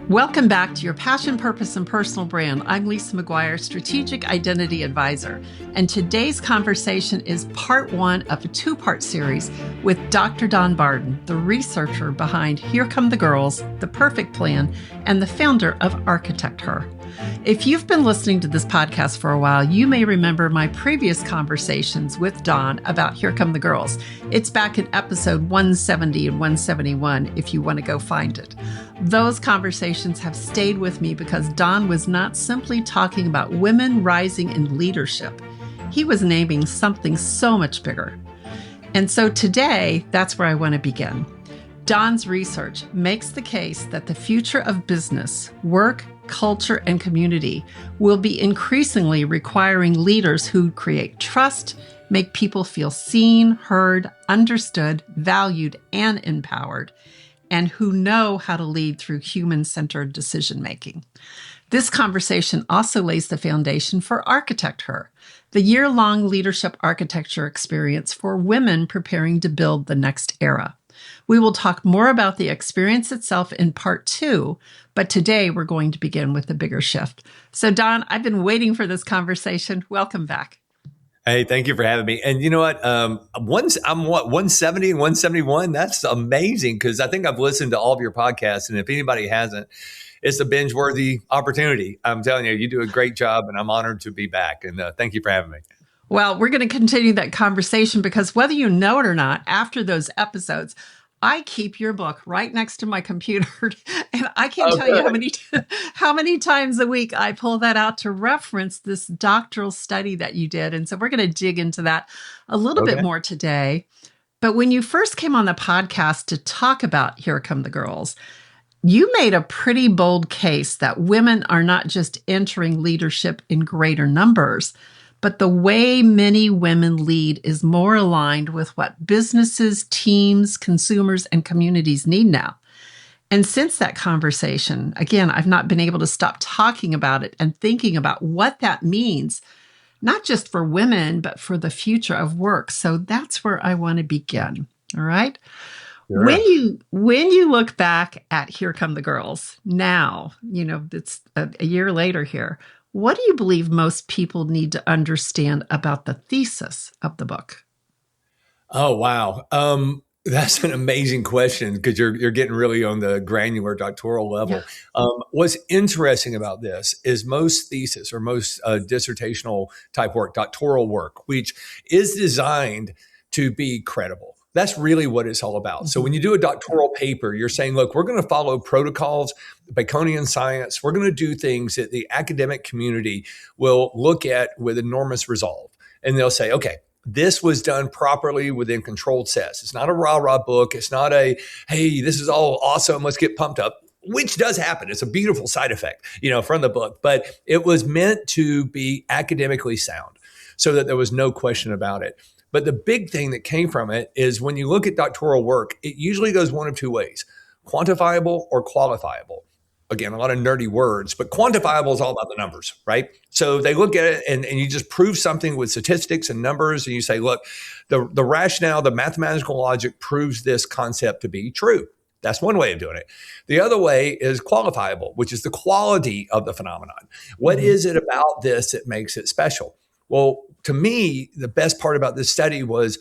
Welcome back to Your Passion, Purpose, and Personal Brand. I'm Lisa McGuire, Strategic Identity Advisor, and today's conversation is part one of a two-part series with Dr. Don Barden, the researcher behind Here Come the Girls, The Perfect Plan, and the founder of ArchitectHer. If you've been listening to this podcast for a while, you may remember my previous conversations with Don about Here Come the Girls. It's back in episode 170 and 171 if you want to go find it. Those conversations have stayed with me because Don was not simply talking about women rising in leadership. He was naming something so much bigger. And so today, that's where I want to begin. Don's research makes the case that the future of business, work, culture, and community will be increasingly requiring leaders who create trust, make people feel seen, heard, understood, valued, and empowered, and who know how to lead through human-centered decision-making. This conversation also lays the foundation for ArchitectHer, the year-long leadership architecture experience for women preparing to build the next era. We will talk more about the experience itself in part two, but today we're going to begin with a bigger shift. So Don, I've been waiting for this conversation. Welcome back. Hey, thank you for having me. And you know what? I'm 170 and 171. That's amazing because I think I've listened to all of your podcasts. And if anybody hasn't, it's a binge-worthy opportunity. I'm telling you, you do a great job and I'm honored to be back. And thank you for having me. Well, we're going to continue that conversation because whether you know it or not, after those episodes, I keep your book right next to my computer, and I can't tell you how many times a week I pull that out to reference this doctoral study that you did. And so we're going to dig into that a little bit more today. But when you first came on the podcast to talk about Here Come the Girls, you made a pretty bold case that women are not just entering leadership in greater numbers, but the way many women lead is more aligned with what businesses, teams, consumers, and communities need now. And since that conversation, again, I've not been able to stop talking about it and thinking about what that means, not just for women, but for the future of work. So that's where I want to begin. All right. Sure. When you look back at Here Come the Girls now, it's a year later here. What do you believe most people need to understand about the thesis of the book? Oh, wow. That's an amazing question because you're getting really on the granular doctoral level. Yeah. What's interesting about this is most thesis or most dissertational type work, doctoral work, which is designed to be credible. That's really what it's all about. Mm-hmm. So when you do a doctoral paper, you're saying, look, we're going to follow protocols, Baconian science. We're going to do things that the academic community will look at with enormous resolve. And they'll say, okay, this was done properly within controlled sets. It's not a rah-rah book. It's not a, hey, this is all awesome. Let's get pumped up, which does happen. It's a beautiful side effect, from the book. But it was meant to be academically sound so that there was no question about it. But the big thing that came from it is when you look at doctoral work, it usually goes one of two ways, quantifiable or qualifiable. Again, a lot of nerdy words, but quantifiable is all about the numbers, right? So they look at it and you just prove something with statistics and numbers and you say, look, the rationale, the mathematical logic proves this concept to be true. That's one way of doing it. The other way is qualifiable, which is the quality of the phenomenon. What is it about this that makes it special? Well, to me, the best part about this study was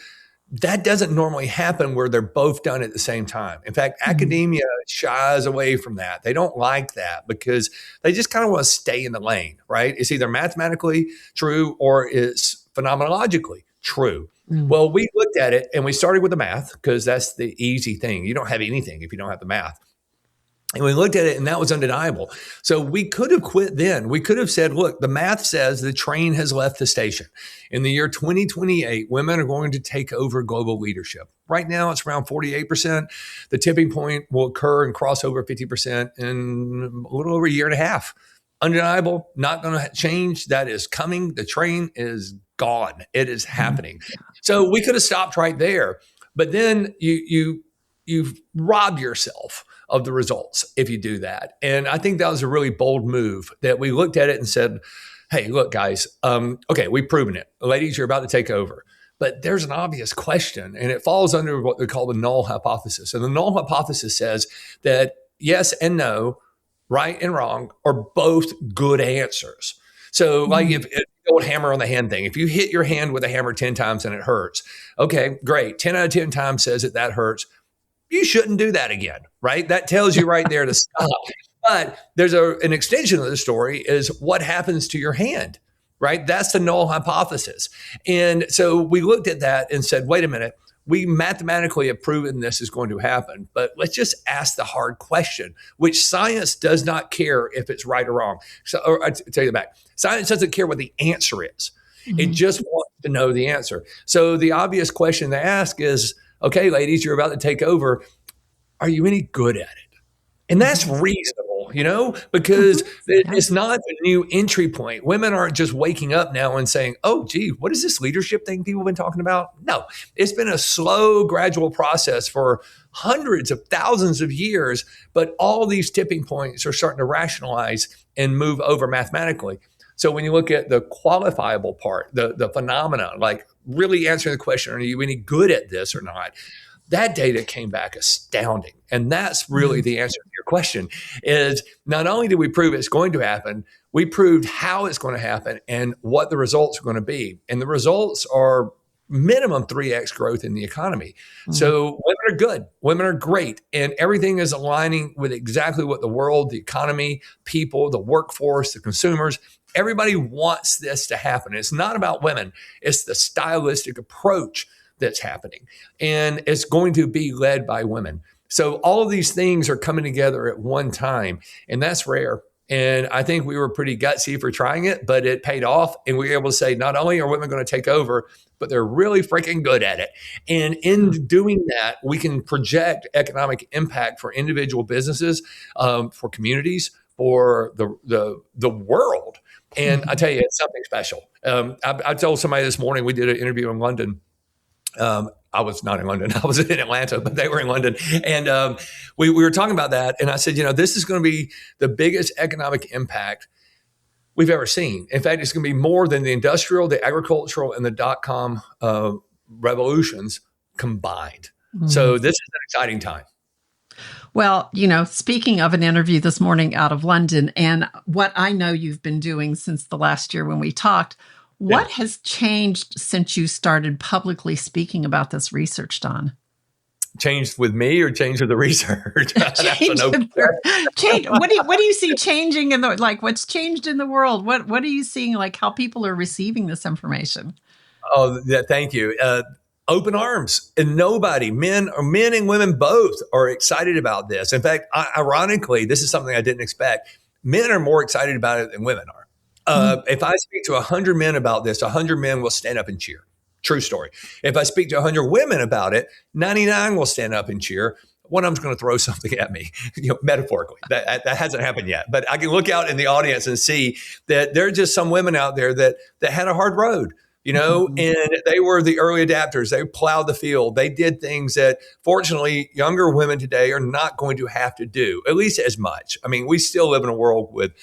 that doesn't normally happen where they're both done at the same time. In fact, academia shies away from that. They don't like that because they just kind of want to stay in the lane, right? It's either mathematically true or it's phenomenologically true. Well, we looked at it and we started with the math because that's the easy thing. You don't have anything if you don't have the math. And we looked at it and that was undeniable. So we could have quit then. We could have said, look, the math says the train has left the station. In the year 2028, women are going to take over global leadership. Right now, it's around 48%. The tipping point will occur and cross over 50% in a little over a year and a half. Undeniable, not going to change. That is coming. The train is gone. It is happening. So we could have stopped right there. But then you've robbed yourself of the results if you do that. And I think that was a really bold move that we looked at it and said, hey, look, guys, okay, we've proven it. Ladies, you're about to take over. But there's an obvious question, and it falls under what they call the null hypothesis. And the null hypothesis says that yes and no, right and wrong are both good answers. So like if the old hammer on the hand thing, if you hit your hand with a hammer 10 times and it hurts, okay, great. 10 out of 10 times says that hurts. You shouldn't do that again, right? That tells you right there to stop. But there's an extension of the story is what happens to your hand, right? That's the null hypothesis. And so we looked at that and said, wait a minute, we mathematically have proven this is going to happen, but let's just ask the hard question, which science does not care if it's right or wrong. So, or I take it back. Science doesn't care what the answer is. It just wants to know the answer. So the obvious question to ask is, okay, ladies, you're about to take over. Are you any good at it? And that's reasonable, because it's not a new entry point. Women aren't just waking up now and saying, oh, gee, what is this leadership thing people have been talking about? No, it's been a slow, gradual process for hundreds of thousands of years. But all these tipping points are starting to rationalize and move over mathematically. So when you look at the qualifiable part, the phenomena, like really answering the question, are you any good at this or not? That data came back astounding. And that's really the answer to your question is not only did we prove it's going to happen, we proved how it's going to happen and what the results are going to be. And the results are minimum 3x growth in the economy. So women are good. Women are great. And everything is aligning with exactly what the world, the economy, people, the workforce, the consumers, everybody wants this to happen. It's not about women. It's the stylistic approach that's happening. And it's going to be led by women. So all of these things are coming together at one time, and that's rare. And I think we were pretty gutsy for trying it, but it paid off. And we were able to say, not only are women going to take over, but they're really freaking good at it. And in doing that, we can project economic impact for individual businesses, for communities, for the world. And I tell you, it's something special. I told somebody this morning, we did an interview in London. I was not in London. I was in Atlanta, but they were in London. And we were talking about that. And I said, this is going to be the biggest economic impact we've ever seen. In fact, it's going to be more than the industrial, the agricultural, and the dot-com revolutions combined. So this is an exciting time. Well, speaking of an interview this morning out of London and what I know you've been doing since the last year when we talked, what has changed since you started publicly speaking about this research, Don? Changed with me or changed with the research? Change. What do you see changing in what's changed in the world? What are you seeing, how people are receiving this information? Oh, yeah, thank you. Open arms, and nobody, men and women both, are excited about this. In fact, ironically, this is something I didn't expect. Men are more excited about it than women are. If I speak to 100 men about this, 100 men will stand up and cheer. True story. If I speak to 100 women about it, 99 will stand up and cheer. One of them's going to throw something at me, metaphorically. That hasn't happened yet. But I can look out in the audience and see that there are just some women out there that had a hard road, and they were the early adapters. They plowed the field. They did things that, fortunately, younger women today are not going to have to do, at least as much. I mean, we still live in a world with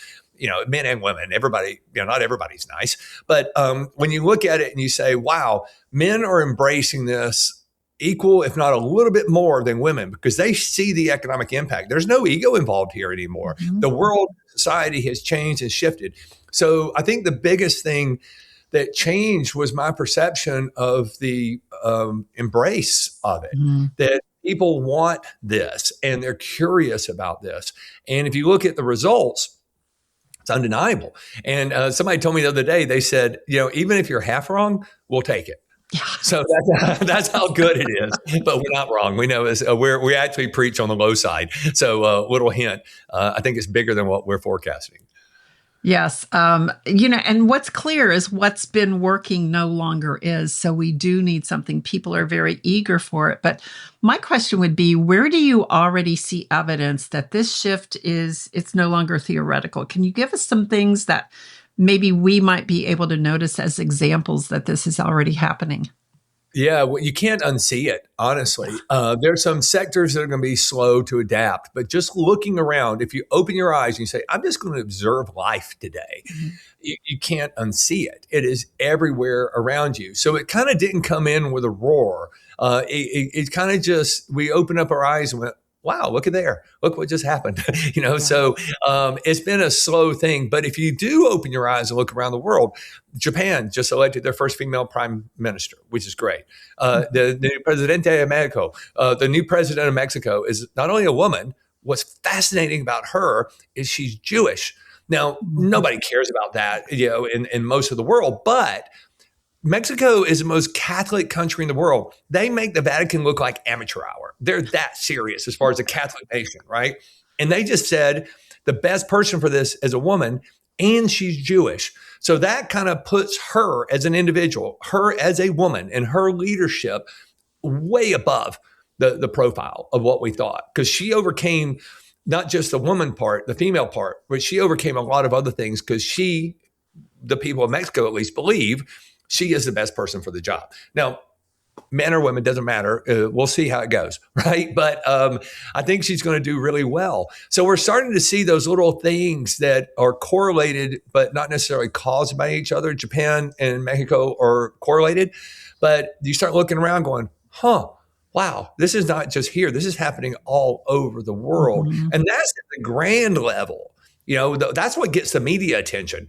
men and women, everybody, not everybody's nice. But when you look at it and you say, wow, men are embracing this equal, if not a little bit more than women, because they see the economic impact. There's no ego involved here anymore. The world, society has changed and shifted. So I think the biggest thing that changed was my perception of the embrace of it, that people want this and they're curious about this. And if you look at the results, it's undeniable. And somebody told me the other day, they said, even if you're half wrong, we'll take it. Yeah. So that's how good it is. But we're not wrong. We know we actually preach on the low side. So little hint, I think it's bigger than what we're forecasting. Yes. And what's clear is what's been working no longer is. So we do need something. People are very eager for it. But my question would be, where do you already see evidence that this shift it's no longer theoretical? Can you give us some things that maybe we might be able to notice as examples that this is already happening? Yeah, well, you can't unsee it, honestly. There's some sectors that are going to be slow to adapt, but just looking around, if you open your eyes and you say, I'm just going to observe life today, you can't unsee it. It is everywhere around you. So it kind of didn't come in with a roar. It kind of just, we opened up our eyes and went, wow, look at there. Look what just happened. Yeah. So it's been a slow thing. But if you do open your eyes and look around the world, Japan just elected their first female prime minister, which is great. The new Presidente de Mexico, the new president of Mexico, is not only a woman. What's fascinating about her is she's Jewish. Now, nobody cares about that, in most of the world, but Mexico is the most Catholic country in the world. They make the Vatican look like amateur hour. They're that serious as far as a Catholic nation, right? And they just said the best person for this is a woman, and she's Jewish. So that kind of puts her as an individual, her as a woman, and her leadership way above the profile of what we thought, because she overcame not just the woman part, the female part, but she overcame a lot of other things because the people of Mexico at least believe she is the best person for the job. Now, men or women, doesn't matter. We'll see how it goes, right? But I think she's going to do really well. So we're starting to see those little things that are correlated, but not necessarily caused by each other. Japan and Mexico are correlated, but you start looking around going, wow, this is not just here. This is happening all over the world. And that's at the grand level. That's what gets the media attention.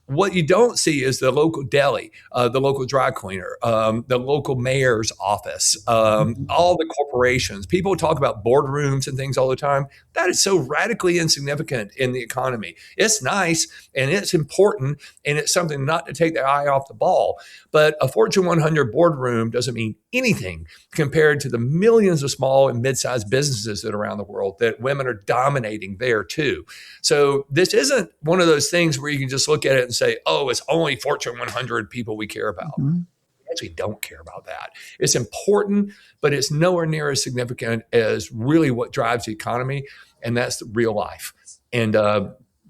What you don't see is the local deli, the local dry cleaner, the local mayor's office, all the corporations. People talk about boardrooms and things all the time. That is so radically insignificant in the economy. It's nice and it's important and it's something not to take their eye off the ball. But a Fortune 100 boardroom doesn't mean anything compared to the millions of small and mid-sized businesses that are around the world that women are dominating there too. So this isn't one of those things where you can just look at it and say, oh, it's only Fortune 100 people we care about. We actually don't care about that. It's important, but it's nowhere near as significant as really what drives the economy, and that's real life. And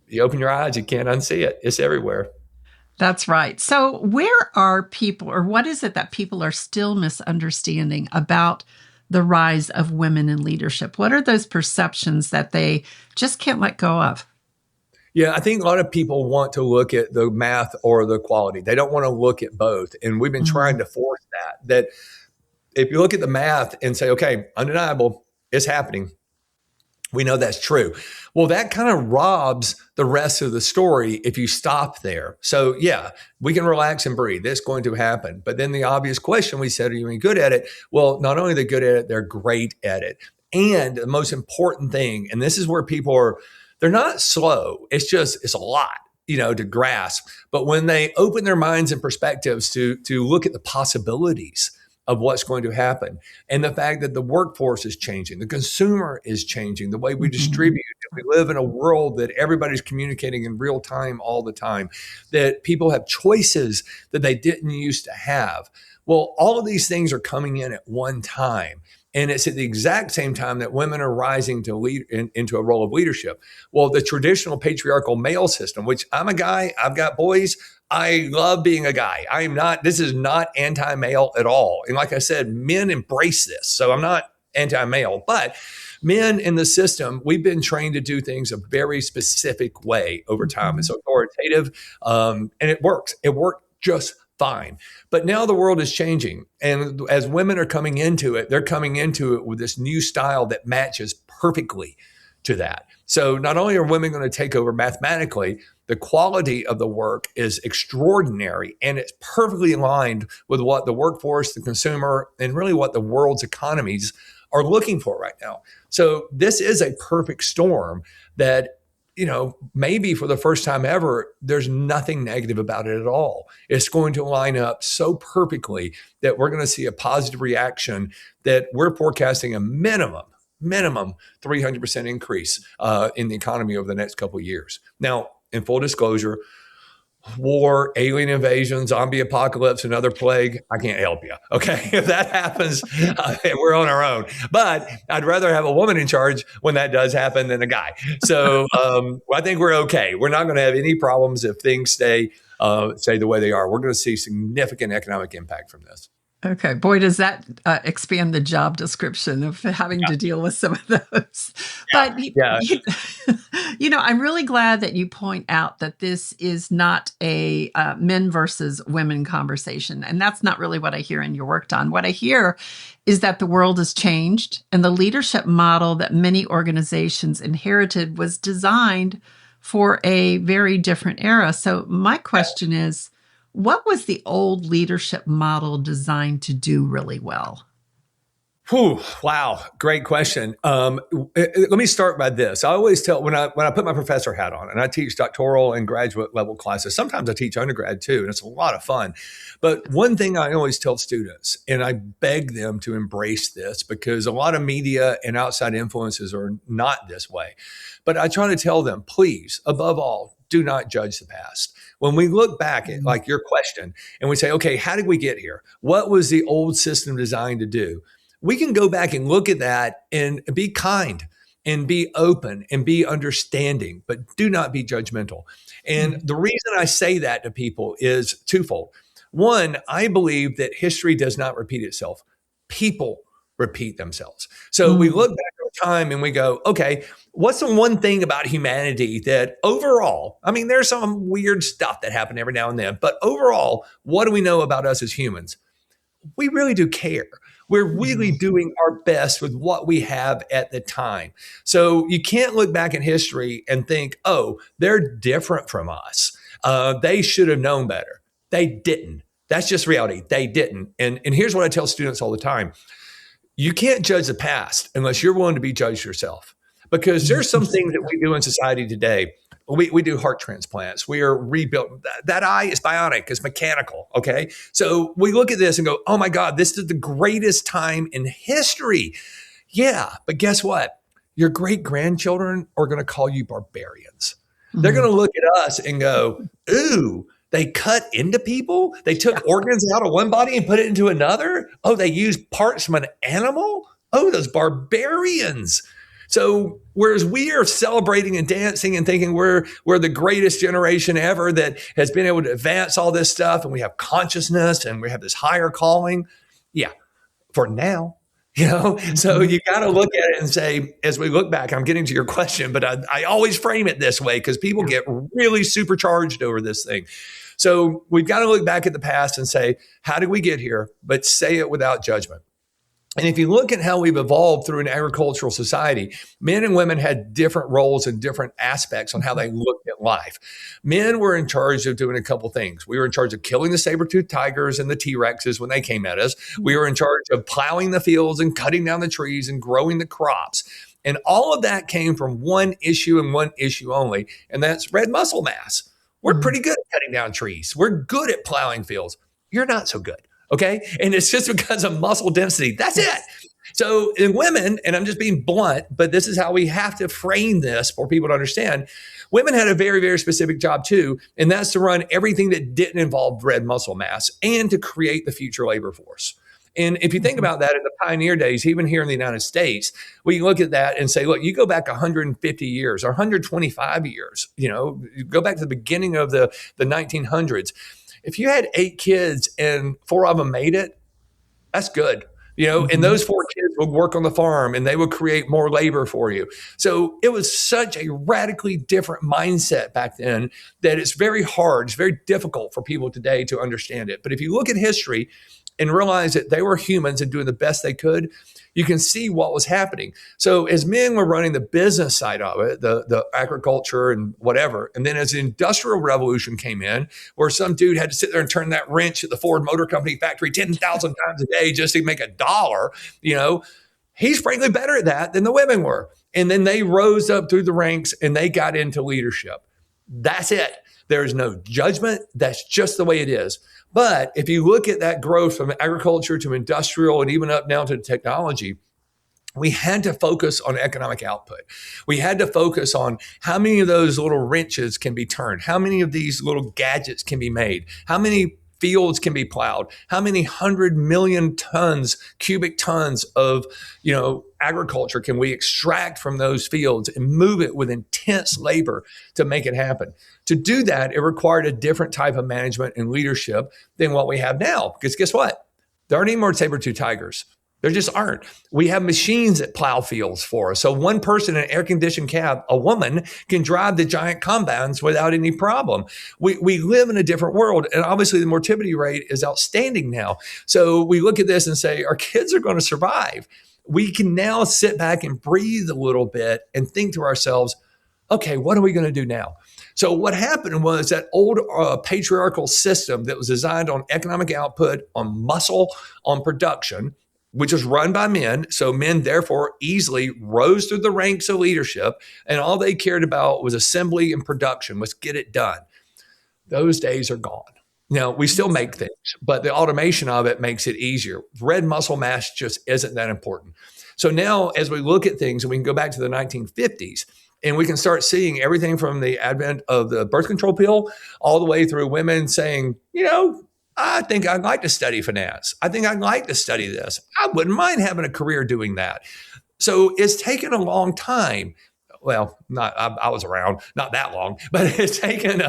you open your eyes, you can't unsee it. It's everywhere. That's right. So where are people, or what is it that people are still misunderstanding about the rise of women in leadership? What are those perceptions that they just can't let go of? Yeah, I think a lot of people want to look at the math or the quality. They don't want to look at both. And we've been trying to force that if you look at the math and say, okay, undeniable, it's happening. We know that's true. Well, that kind of robs the rest of the story if you stop there. So yeah, we can relax and breathe. It's going to happen. But then the obvious question we said, are you any good at it? Well, not only are they good at it, they're great at it. And the most important thing, and this is where people they're not slow. It's a lot, to grasp. But when they open their minds and perspectives to look at the possibilities of what's going to happen, and the fact that the workforce is changing, the consumer is changing, the way we distribute, we live in a world that everybody's communicating in real time all the time, that people have choices that they didn't used to have. Well, all of these things are coming in at one time. And it's at the exact same time that women are rising to lead into a role of leadership. Well, the traditional patriarchal male system, which I'm a guy, I've got boys, I love being a guy. This is not anti-male at all. And like I said, men embrace this. So I'm not anti-male, but men in the system, we've been trained to do things a very specific way over time. It's authoritative, and it works. It worked just fine. But now the world is changing. And as women are coming into it, they're coming into it with this new style that matches perfectly to that. So not only are women going to take over mathematically, the quality of the work is extraordinary, and it's perfectly aligned with what the workforce, the consumer, and really what the world's economies are looking for right now. So this is a perfect storm that, maybe for the first time ever, there's nothing negative about it at all. It's going to line up so perfectly that we're going to see a positive reaction that we're forecasting a minimum 300% increase in the economy over the next couple of years. Now, in full disclosure, war, alien invasion, zombie apocalypse, another plague, I can't help you. Okay. If that happens, we're on our own. But I'd rather have a woman in charge when that does happen than a guy. So I think we're okay. We're not going to have any problems if things stay the way they are. We're going to see significant economic impact from this. Okay, boy, does that expand the job description of having to deal with some of those. But, Yeah. I'm really glad that you point out that this is not a men versus women conversation. And that's not really what I hear in your work, Don. What I hear is that the world has changed and the leadership model that many organizations inherited was designed for a very different era. So, my question is, what was the old leadership model designed to do really well? Whew, wow, great question. Let me start by this. I always tell when I put my professor hat on and I teach doctoral and graduate level classes. Sometimes I teach undergrad too, and it's a lot of fun. But one thing I always tell students, and I beg them to embrace this because a lot of media and outside influences are not this way. But I try to tell them, please, above all, do not judge the past. When we look back at like your question and we say, okay, how did we get here? What was the old system designed to do? We can go back and look at that and be kind and be open and be understanding, but do not be judgmental. And the reason I say that to people is twofold. One, I believe that history does not repeat itself. People repeat themselves. So we look back over time and we go, okay, what's the one thing about humanity that overall, I mean, there's some weird stuff that happen every now and then, but overall, what do we know about us as humans? We really do care. We're really doing our best with what we have at the time. So you can't look back in history and think, oh, they're different from us. They should have known better. They didn't. That's just reality. They didn't. And here's what I tell students all the time. You can't judge the past unless you're willing to be judged yourself. Because there's some things that we do in society today. We do heart transplants. We are rebuilt. That eye is bionic, it's mechanical. Okay. So we look at this and go, oh my God, this is the greatest time in history. Yeah. But guess what? Your great grandchildren are going to call you barbarians. They're going to look at us and go, ooh, they cut into people. They took organs out of one body and put it into another. Oh, they used parts from an animal. Oh, those barbarians. So whereas we are celebrating and dancing and thinking we're the greatest generation ever that has been able to advance all this stuff and we have consciousness and we have this higher calling. Yeah, for now. So you got to look at it and say, as we look back, I'm getting to your question, but I always frame it this way because people get really supercharged over this thing. So we've got to look back at the past and say, how did we get here? But say it without judgment. And if you look at how we've evolved through an agricultural society, men and women had different roles and different aspects on how they looked at life. Men were in charge of doing a couple things. We were in charge of killing the saber-toothed tigers and the T-Rexes when they came at us. We were in charge of plowing the fields and cutting down the trees and growing the crops. And all of that came from one issue and one issue only, and that's red muscle mass. We're pretty good at cutting down trees. We're good at plowing fields. You're not so good. Okay. And it's just because of muscle density. That's it. So in women, and I'm just being blunt, but this is how we have to frame this for people to understand. Women had a very, very specific job too. And that's to run everything that didn't involve red muscle mass and to create the future labor force. And if you think about that in the pioneer days, even here in the United States, we look at that and say, look, you go back 150 years or 125 years, you go back to the beginning of the 1900s. If you had 8 kids and 4 of them made it, that's good. And those 4 kids would work on the farm and they would create more labor for you. So it was such a radically different mindset back then that it's very hard, it's very difficult for people today to understand it. But if you look at history and realize that they were humans and doing the best they could, you can see what was happening. So as men were running the business side of it, the agriculture and whatever, and then as the Industrial Revolution came in, where some dude had to sit there and turn that wrench at the Ford Motor Company factory 10,000 times a day just to make $1, he's frankly better at that than the women were. And then they rose up through the ranks and they got into leadership. That's it. There's no judgment. That's just the way it is. But if you look at that growth from agriculture to industrial and even up now to technology, we had to focus on economic output. We had to focus on how many of those little wrenches can be turned, how many of these little gadgets can be made, how many fields can be plowed, how many 100 million cubic tons of, agriculture can we extract from those fields and move it with intense labor to make it happen. To do that, it required a different type of management and leadership than what we have now. Because guess what? There aren't any more saber-tooth tigers. There just aren't. We have machines that plow fields for us. So one person in an air-conditioned cab, a woman, can drive the giant combines without any problem. We live in a different world. And obviously the mortality rate is outstanding now. So we look at this and say, our kids are going to survive. We can now sit back and breathe a little bit and think to ourselves, okay, what are we going to do now? So what happened was that old patriarchal system that was designed on economic output, on muscle, on production, which was run by men. So men therefore easily rose through the ranks of leadership, and all they cared about was assembly and production, was get it done. Those days are gone. Now, we still make things, but the automation of it makes it easier. Red muscle mass just isn't that important. So now as we look at things, and we can go back to the 1950s, and we can start seeing everything from the advent of the birth control pill all the way through women saying, I think I'd like to study finance. I think I'd like to study this. I wouldn't mind having a career doing that. So it's taken a long time. Well, I was around, not that long, but it's taken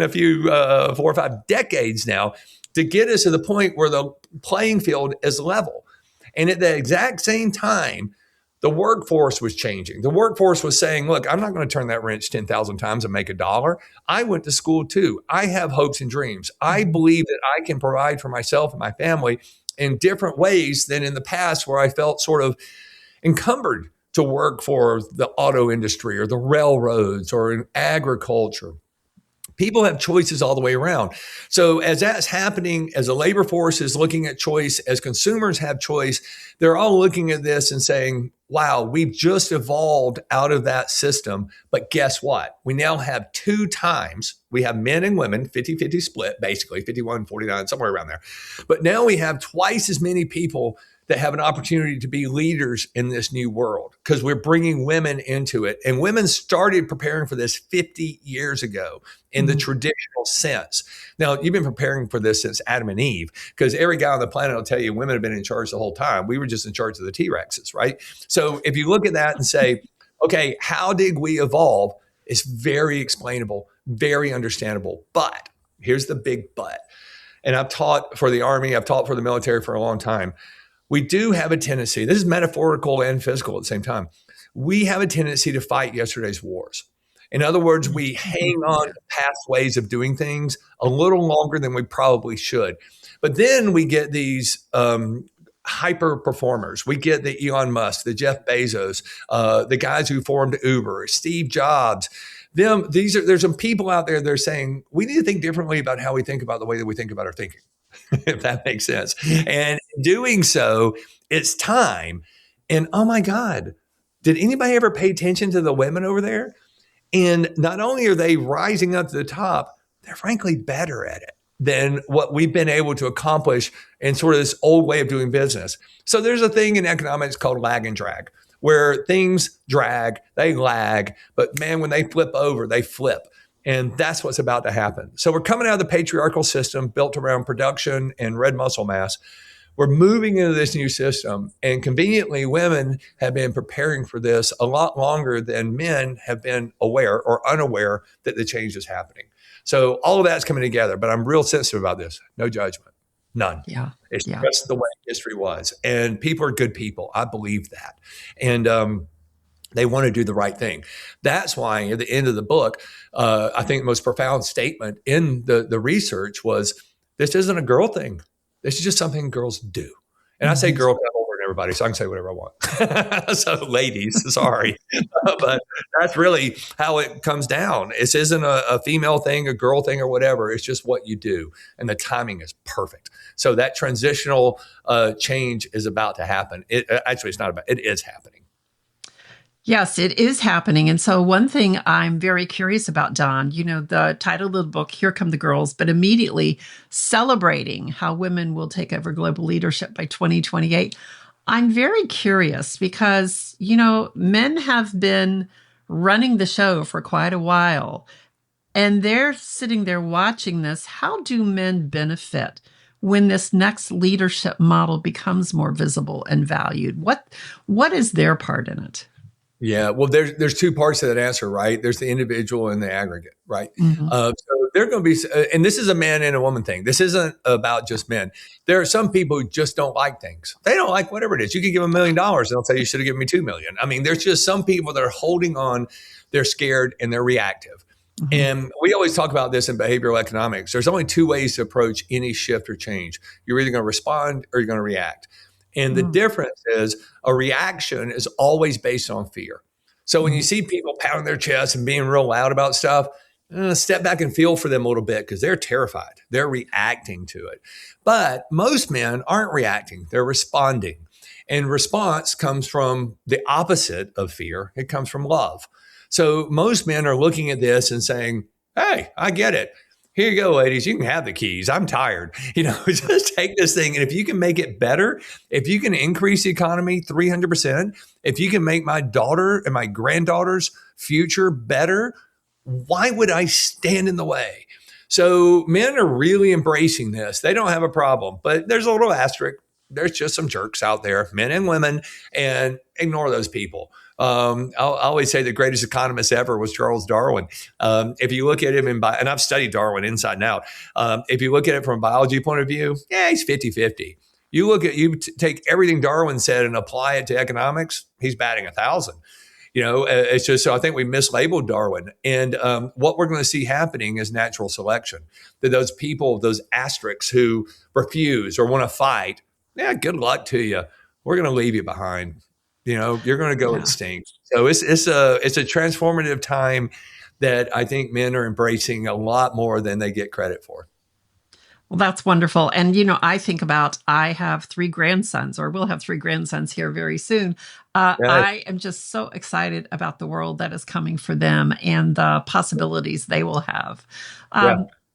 a few 4 or 5 decades now to get us to the point where the playing field is level. And at the exact same time, the workforce was changing. The workforce was saying, look, I'm not going to turn that wrench 10,000 times and make $1. I went to school too. I have hopes and dreams. I believe that I can provide for myself and my family in different ways than in the past, where I felt sort of encumbered to work for the auto industry or the railroads or in agriculture. People have choices all the way around. So as that's happening, as the labor force is looking at choice, as consumers have choice, they're all looking at this and saying, wow, we've just evolved out of that system. But guess what? We now have 2 times. We have men and women, 50-50 split, basically 51-49, somewhere around there. But now we have twice as many people that have an opportunity to be leaders in this new world, because we're bringing women into it. And women started preparing for this 50 years ago in the traditional sense. Now, you've been preparing for this since Adam and Eve, because every guy on the planet will tell you women have been in charge the whole time. We were just in charge of the T-Rexes, right? So if you look at that and say, okay, how did we evolve? It's very explainable, very understandable. But here's the big but. And I've taught for the Army, I've taught for the military for a long time. We do have a tendency, this is metaphorical and physical at the same time. We have a tendency to fight yesterday's wars. In other words, we hang on to past ways of doing things a little longer than we probably should. But then we get these hyper performers. We get the Elon Musk, the Jeff Bezos, the guys who formed Uber, Steve Jobs. There's some people out there that are saying, we need to think differently about how we think about the way that we think about our thinking. If that makes sense. And in doing so, it's time. And oh my God, did anybody ever pay attention to the women over there? And not only are they rising up to the top, they're frankly better at it than what we've been able to accomplish in sort of this old way of doing business. So there's a thing in economics called lag and drag, where things drag, they lag, but man, when they flip over, they flip. And that's what's about to happen. So we're coming out of the patriarchal system built around production and red muscle mass. We're moving into this new system. And conveniently, women have been preparing for this a lot longer than men have been aware or unaware that the change is happening. So all of that's coming together. But I'm real sensitive about this. No judgment. None. Yeah. It's just the way history was. And people are good people. I believe that. And they want to do the right thing. That's why at the end of the book, I think the most profound statement in the research was, this isn't a girl thing. This is just something girls do. And I say girl over and everybody, so I can say whatever I want. So ladies, sorry. But that's really how it comes down. This isn't a female thing, a girl thing, or whatever. It's just what you do. And the timing is perfect. So that transitional change is about to happen. Actually, it's not about, it is happening. Yes, it is happening. And so one thing I'm very curious about, Don, the title of the book, Here Come the Girls, but immediately celebrating how women will take over global leadership by 2028. I'm very curious because, men have been running the show for quite a while, and they're sitting there watching this. How do men benefit when this next leadership model becomes more visible and valued? What is their part in it? Yeah, well, there's 2 parts to that answer, right? There's the individual and the aggregate, right? So there are going to be, and this is a man and a woman thing. This isn't about just men. There are some people who just don't like things. They don't like whatever it is. You can give them $1 million, and they'll say you should have given me 2 million. I mean, there's just some people that are holding on. They're scared and they're reactive. Mm-hmm. And we always talk about this in behavioral economics. There's only 2 ways to approach any shift or change. You're either going to respond or you're going to react. And the difference is a reaction is always based on fear. So when you see people pounding their chest and being real loud about stuff, step back and feel for them a little bit because they're terrified. They're reacting to it. But most men aren't reacting. They're responding. And response comes from the opposite of fear. It comes from love. So most men are looking at this and saying, hey, I get it. Here you go, ladies. You can have the keys. I'm tired. Just take this thing. And if you can make it better, if you can increase the economy 300%, if you can make my daughter and my granddaughter's future better, why would I stand in the way? So men are really embracing this. They don't have a problem, but there's a little asterisk. There's just some jerks out there, men and women, and ignore those people. I always say the greatest economist ever was Charles Darwin. If you look at him and I've studied Darwin inside and out. If you look at it from a biology point of view, he's 50-50. You take everything Darwin said and apply it to economics, he's batting 1,000. It's just, so I think we mislabeled Darwin. And what we're going to see happening is natural selection. That those people, those asterisks who refuse or want to fight, good luck to you. We're going to leave you behind. You're going to go extinct. So it's a transformative time that I think men are embracing a lot more than they get credit for. Well, that's wonderful. And, I think about, I have 3 grandsons, or will have 3 grandsons here very soon. I am just so excited about the world that is coming for them and the possibilities they will have.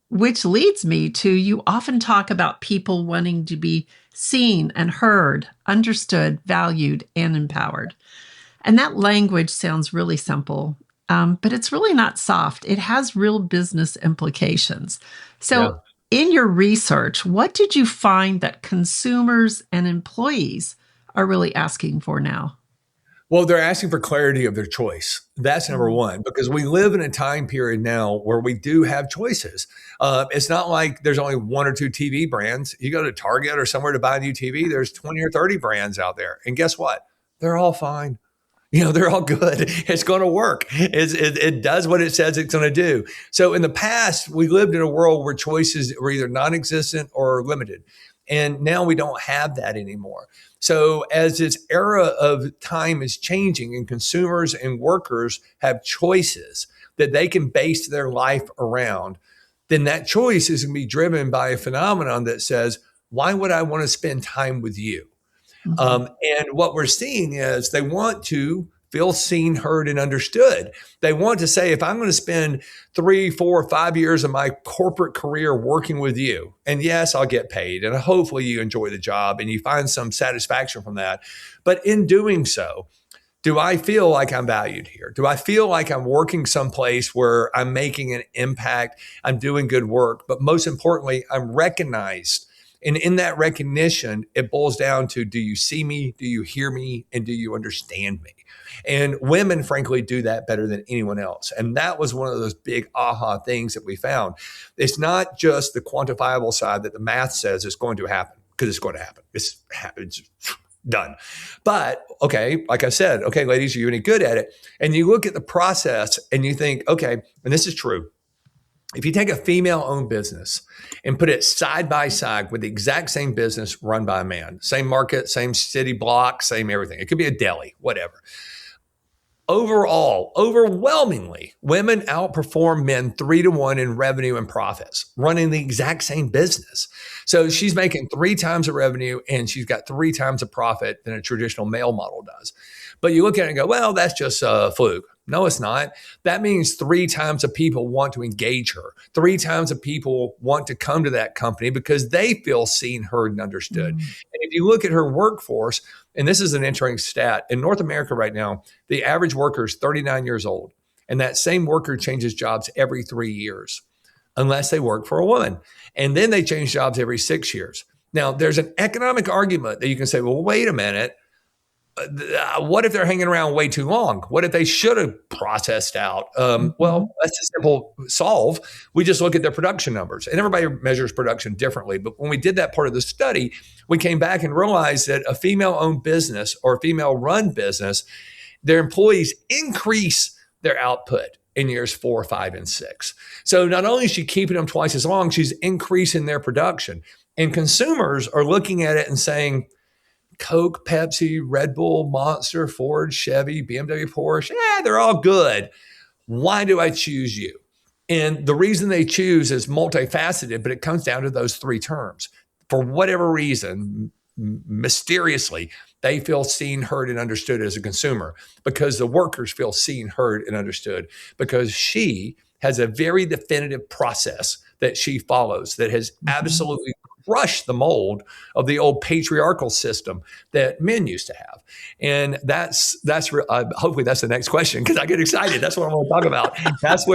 Which leads me to, you often talk about people wanting to be seen and heard, understood, valued, and empowered. And that language sounds really simple, but it's really not soft. It has real business implications. So in your research, what did you find that consumers and employees are really asking for now? Well, they're asking for clarity of their choice. That's number one, because we live in a time period now where we do have choices. It's not like there's only 1 or 2 TV brands. You go to Target or somewhere to buy a new TV, there's 20 or 30 brands out there. And guess what? They're all fine. They're all good. It's going to work. It does what it says it's going to do. So in the past, we lived in a world where choices were either non-existent or limited. And now we don't have that anymore. So as this era of time is changing and consumers and workers have choices that they can base their life around, then that choice is going to be driven by a phenomenon that says, why would I want to spend time with you? Mm-hmm. And what we're seeing is they want to feel seen, heard, and understood. They want to say, if I'm going to spend 3, 4, 5 years of my corporate career working with you, and yes, I'll get paid, and hopefully you enjoy the job and you find some satisfaction from that. But in doing so, do I feel like I'm valued here? Do I feel like I'm working someplace where I'm making an impact, I'm doing good work, but most importantly, I'm recognized? And in that recognition, it boils down to, do you see me? Do you hear me? And do you understand me? And women, frankly, do that better than anyone else. And that was one of those big aha things that we found. It's not just the quantifiable side that the math says it's going to happen, because it's going to happen. It's done. But okay, like I said, okay, ladies, are you any good at it? And you look at the process and you think, okay, and this is true. If you take a female-owned business and put it side by side with the exact same business run by a man, same market, same city block, same everything. It could be a deli, whatever. Overall, overwhelmingly, women outperform men 3-to-1 in revenue and profits, running the exact same business. So she's making 3 times the revenue and she's got 3 times the profit than a traditional male model does. But you look at it and go, well, that's just a fluke. No, it's not. That means 3 times the people want to engage her. 3 times the people want to come to that company because they feel seen, heard, and understood. Mm-hmm. And if you look at her workforce, and this is an interesting stat, in North America right now, the average worker is 39 years old. And that same worker changes jobs every 3 years, unless they work for a woman. And then they change jobs every 6 years. Now, there's an economic argument that you can say, well, wait a minute. what if they're hanging around way too long? What if they should have processed out? Well, that's a simple solve. We just look at their production numbers, and everybody measures production differently. But when we did that part of the study, we came back and realized that a female-owned business or a female-run business, their employees increase their output in years 4, 5, and 6. So not only is she keeping them twice as long, she's increasing their production. And consumers are looking at it and saying, Coke, Pepsi, Red Bull, Monster, Ford, Chevy, BMW, Porsche, they're all good. Why do I choose you? And the reason they choose is multifaceted, but it comes down to those 3 terms. For whatever reason, mysteriously, they feel seen, heard, and understood as a consumer, because the workers feel seen, heard, and understood, because she has a very definitive process that she follows that has absolutely crushed the mold of the old patriarchal system that men used to have. And that's hopefully that's the next question, because I get excited. That's what I want to talk about. That's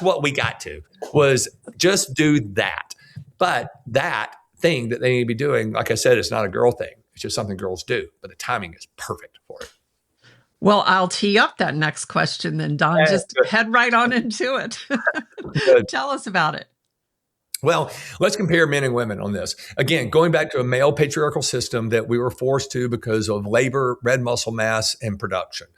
what we got to, was just do that. But that thing that they need to be doing, like I said, it's not a girl thing. It's just something girls do, but the timing is perfect for it. Well, I'll tee up that next question then, Don. Just head right on into it. Tell us about it. Well, let's compare men and women on this. Again, going back to a male patriarchal system that we were forced to because of labor, red muscle mass, and production.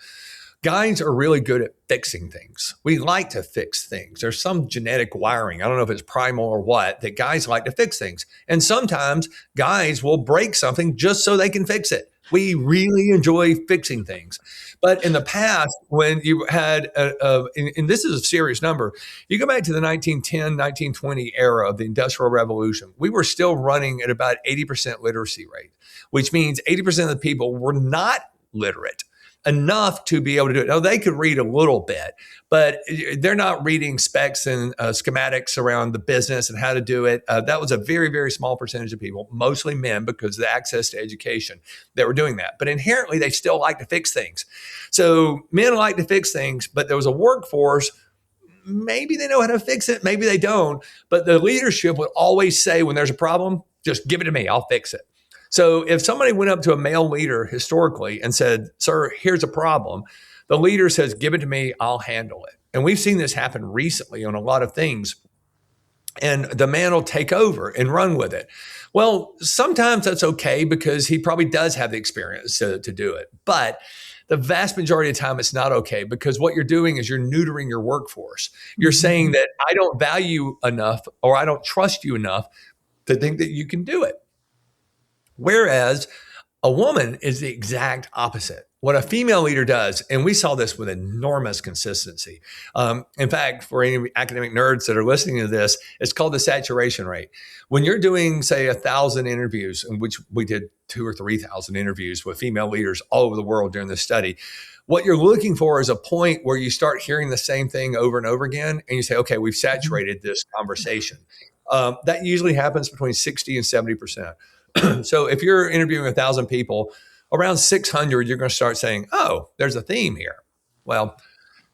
Guys are really good at fixing things. We like to fix things. There's some genetic wiring, I don't know if it's primal or what, that guys like to fix things. And sometimes guys will break something just so they can fix it. We really enjoy fixing things. But in the past, when you had, and this is a serious number, you go back to the 1910, 1920 era of the Industrial Revolution, we were still running at about 80% literacy rate, which means 80% of the people were not literate enough to be able to do it. Now, they could read a little bit, but they're not reading specs and schematics around the business and how to do it. That was a very, very small percentage of people, mostly men, because of the access to education, that were doing that. But inherently, they still like to fix things. So men like to fix things, but there was a workforce. Maybe they know how to fix it, maybe they don't. But the leadership would always say, when there's a problem, just give it to me, I'll fix it. So if somebody went up to a male leader historically and said, sir, here's a problem, the leader says, give it to me, I'll handle it. And we've seen this happen recently on a lot of things. And the man will take over and run with it. Well, sometimes that's okay because he probably does have the experience to do it. But the vast majority of the time, it's not okay, because what you're doing is you're neutering your workforce. You're saying that I don't value enough, or I don't trust you enough to think that you can do it. Whereas a woman is the exact opposite. What a female leader does, and we saw this with enormous consistency. In fact, for any academic nerds that are listening to this, it's called the saturation rate. When you're doing, say, 1,000 interviews, in which we did 2,000 or 3,000 interviews with female leaders all over the world during this study, what you're looking for is a point where you start hearing the same thing over and over again, and you say, okay, we've saturated this conversation. That usually happens between 60 and 70%. So if you're interviewing 1,000 people, around 600, you're going to start saying, oh, there's a theme here. Well,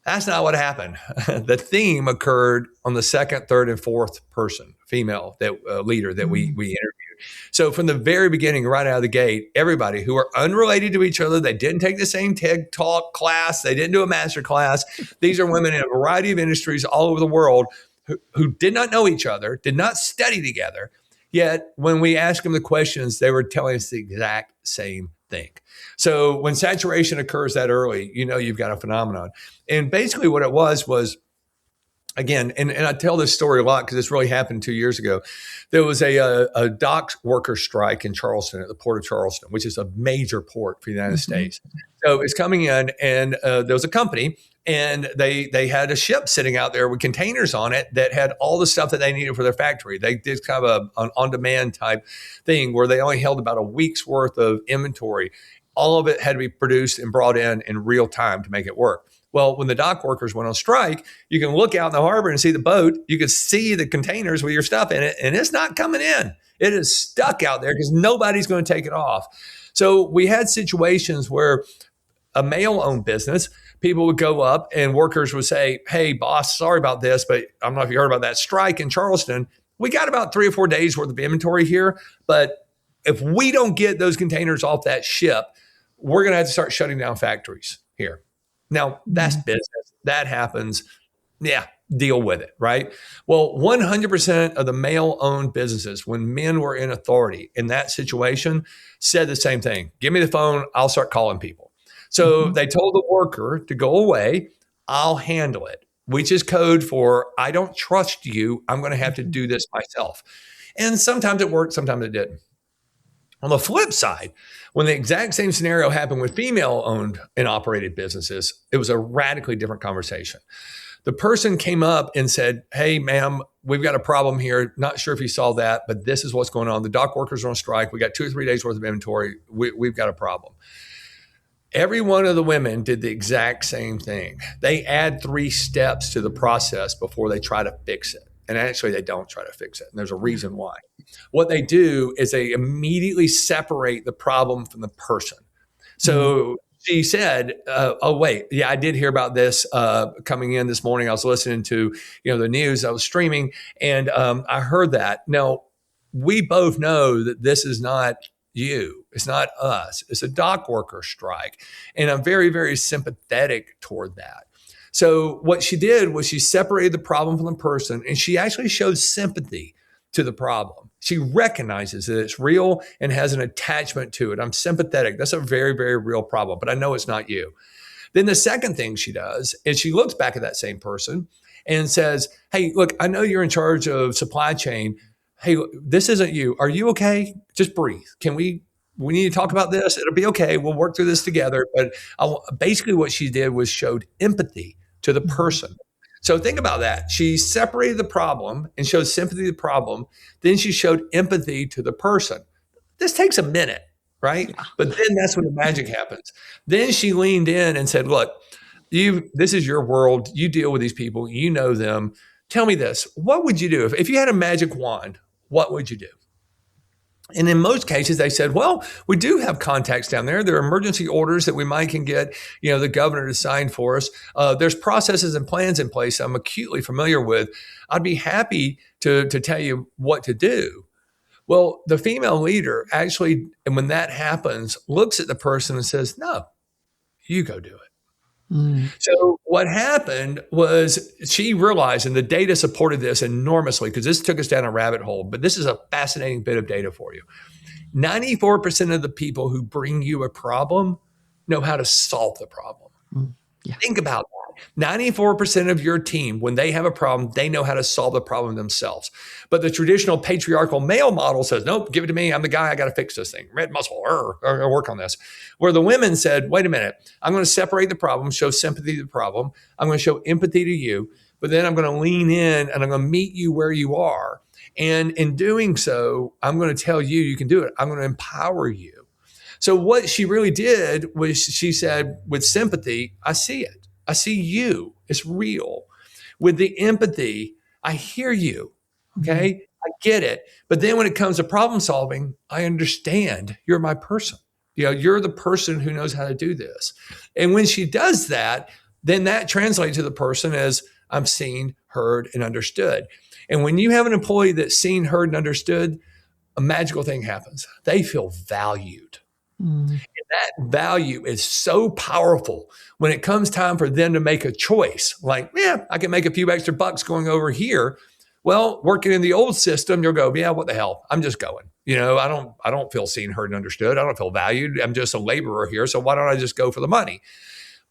that's not what happened. The theme occurred on the second, third, and fourth person, female leader that we interviewed. So from the very beginning, right out of the gate, everybody who are unrelated to each other, they didn't take the same TED Talk class, they didn't do a master class. These are women in a variety of industries all over the world who did not know each other, did not study together. Yet when we asked them the questions, they were telling us the exact same thing. So when saturation occurs that early, you know you've got a phenomenon. And basically what it was, again, and I tell this story a lot because it's really happened 2 years ago. There was a dock worker strike in Charleston, at the port of Charleston, which is a major port for the United States. So it's coming in, and there was a company, and they had a ship sitting out there with containers on it that had all the stuff that they needed for their factory. They did kind of an on-demand type thing where they only held about a week's worth of inventory. All of it had to be produced and brought in real time to make it work. Well, when the dock workers went on strike, you can look out in the harbor and see the boat. You can see the containers with your stuff in it, and it's not coming in. It is stuck out there because nobody's going to take it off. So we had situations where a male-owned business, people would go up and workers would say, hey, boss, sorry about this, but I don't know if you heard about that strike in Charleston. We got about 3 or 4 days worth of inventory here, but if we don't get those containers off that ship, we're going to have to start shutting down factories here. Now, that's business. That happens. Yeah, deal with it, right? Well, 100% of the male-owned businesses, when men were in authority in that situation, said the same thing. Give me the phone. I'll start calling people. So they told the worker to go away. I'll handle it, which is code for I don't trust you. I'm going to have to do this myself. And sometimes it worked, sometimes it didn't. On the flip side, when the exact same scenario happened with female-owned and operated businesses, it was a radically different conversation. The person came up and said, hey, ma'am, we've got a problem here. Not sure if you saw that, but this is what's going on. The dock workers are on strike. We got 2 or 3 days worth of inventory. We've got a problem. Every one of the women did the exact same thing. They add 3 steps to the process before they try to fix it. And actually, they don't try to fix it. And there's a reason why. What they do is they immediately separate the problem from the person. So she said, oh, wait, yeah, I did hear about this coming in this morning. I was listening to, the news. I was streaming, and I heard that. Now, we both know that this is not you. It's not us. It's a dock worker strike. And I'm very, very sympathetic toward that. So what she did was she separated the problem from the person, and she actually showed sympathy to the problem. She recognizes that it's real and has an attachment to it. I'm sympathetic. That's a very, very real problem, but I know it's not you. Then the second thing she does is she looks back at that same person and says, hey, look, I know you're in charge of supply chain. Hey, this isn't you. Are you okay? Just breathe. We need to talk about this. It'll be okay. We'll work through this together. But basically what she did was showed empathy to the person. So think about that. She separated the problem and showed sympathy to the problem. Then she showed empathy to the person. This takes a minute, right? Yeah. But then that's when the magic happens. Then she leaned in and said, look, this is your world. You deal with these people. You know them. Tell me this. What would you do? If you had a magic wand, what would you do? And in most cases, they said, well, we do have contacts down there. There are emergency orders that we might can get, the governor to sign for us. There's processes and plans in place I'm acutely familiar with. I'd be happy to tell you what to do. Well, the female leader actually, and when that happens, looks at the person and says, no, you go do it. So what happened was she realized, and the data supported this enormously because this took us down a rabbit hole, but this is a fascinating bit of data for you. 94% of the people who bring you a problem know how to solve the problem. Yeah. Think about that. 94% of your team, when they have a problem, they know how to solve the problem themselves. But the traditional patriarchal male model says, nope, give it to me. I'm the guy. I got to fix this thing. Red muscle, or work on this. Where the women said, wait a minute, I'm going to separate the problem, show sympathy to the problem. I'm going to show empathy to you, but then I'm going to lean in and I'm going to meet you where you are. And in doing so, I'm going to tell you, you can do it. I'm going to empower you. So what she really did was she said, with sympathy, I see it. I see you. It's real. With the empathy, I hear you. Okay. I get it. But then when it comes to problem solving, I understand you're my person. You're the person who knows how to do this. And when she does that, then that translates to the person as I'm seen, heard, and understood. And when you have an employee that's seen, heard, and understood, a magical thing happens. They feel valued. And that value is so powerful when it comes time for them to make a choice. Like, yeah, I can make a few extra bucks going over here. Well, working in the old system, you'll go, yeah, what the hell? I'm just going. I don't feel seen, heard, and understood. I don't feel valued. I'm just a laborer here. So why don't I just go for the money?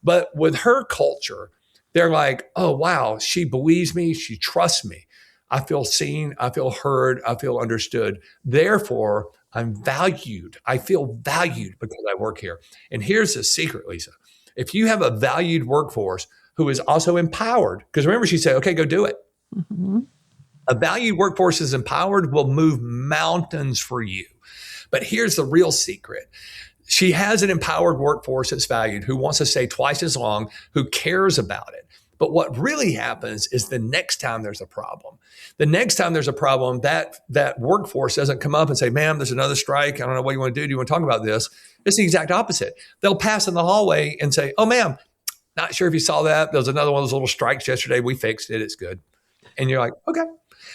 But with her culture, they're like, oh, wow, she believes me. She trusts me. I feel seen. I feel heard. I feel understood. Therefore, I'm valued. I feel valued because I work here. And here's the secret, Lisa. If you have a valued workforce who is also empowered, because remember she said, okay, go do it. Mm-hmm. A valued workforce is empowered, will move mountains for you. But here's the real secret. She has an empowered workforce that's valued, who wants to stay twice as long, who cares about it. But what really happens is the next time there's a problem, that workforce doesn't come up and say, ma'am, there's another strike. I don't know what you want to do. Do you want to talk about this? It's the exact opposite. They'll pass in the hallway and say, oh, ma'am, not sure if you saw that. There was another one of those little strikes yesterday. We fixed it. It's good. And you're like, okay.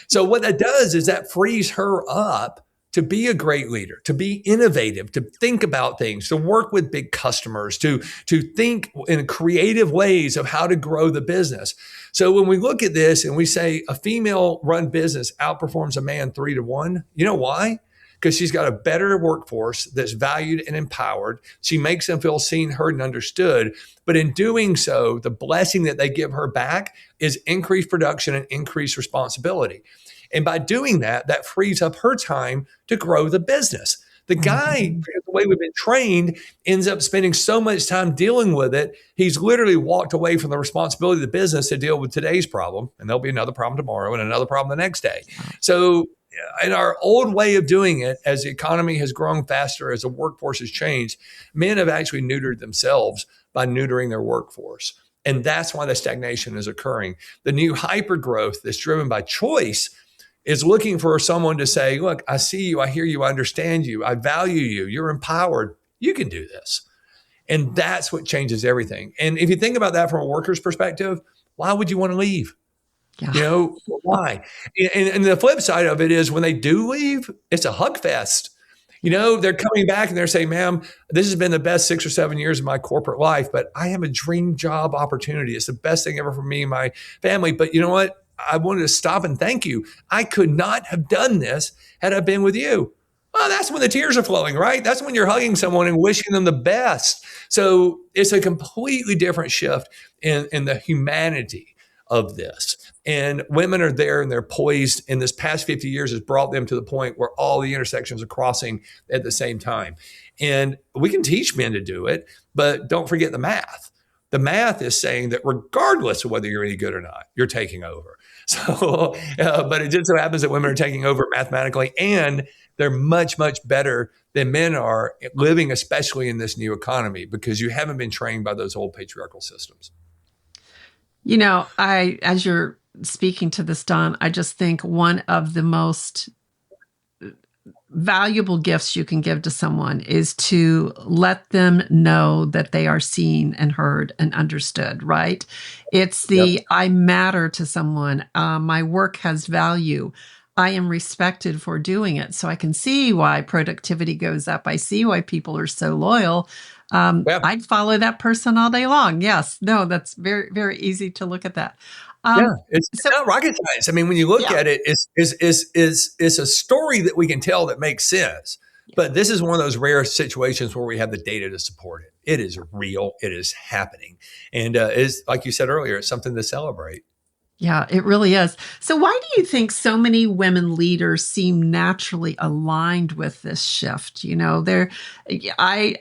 So what that does is that frees her up to be a great leader, to be innovative, to think about things, to work with big customers, to think in creative ways of how to grow the business. So when we look at this and we say a female run business outperforms a man 3-1, you know why? Because she's got a better workforce that's valued and empowered. She makes them feel seen, heard, and understood. But in doing so, the blessing that they give her back is increased production and increased responsibility. And by doing that, that frees up her time to grow the business. The guy, the way we've been trained, ends up spending so much time dealing with it. He's literally walked away from the responsibility of the business to deal with today's problem. And there'll be another problem tomorrow and another problem the next day. So in our old way of doing it, as the economy has grown faster, as the workforce has changed, men have actually neutered themselves by neutering their workforce. And that's why the stagnation is occurring. The new hyper growth that's driven by choice is looking for someone to say, look, I see you, I hear you, I understand you, I value you, you're empowered, you can do this. And that's what changes everything. And if you think about that from a worker's perspective, why would you want to leave? Yeah. You know, why? And the flip side of it is when they do leave, it's a hug fest. You know, they're coming back and they're saying, ma'am, this has been the best 6 or 7 years of my corporate life, but I have a dream job opportunity. It's the best thing ever for me and my family. But you know what? I wanted to stop and thank you. I could not have done this had I been with you. Well, that's when the tears are flowing, right? That's when you're hugging someone and wishing them the best. So it's a completely different shift in the humanity of this. And women are there and they're poised. And this past 50 years has brought them to the point where all the intersections are crossing at the same time. And we can teach men to do it, but don't forget the math. The math is saying that regardless of whether you're any good or not, you're taking over. So, but it just so happens that women are taking over mathematically, and they're much, much better than men are living, especially in this new economy, because you haven't been trained by those old patriarchal systems. You know, as you're speaking to this, Don, I just think one of the most valuable gifts you can give to someone is to let them know that they are seen and heard and understood, right? It's the I matter to someone. My work has value. I am respected for doing it. So I can see why productivity goes up. I see why people are so loyal. I'd follow that person all day long. Yes. No, that's very, very easy to look at that. It's not rocket science. I mean, when you look at it, it's a story that we can tell that makes sense. But this is one of those rare situations where we have the data to support it. It is real. It is happening. And it's, like you said earlier, it's something to celebrate. Yeah, it really is. So why do you think so many women leaders seem naturally aligned with this shift? You know, I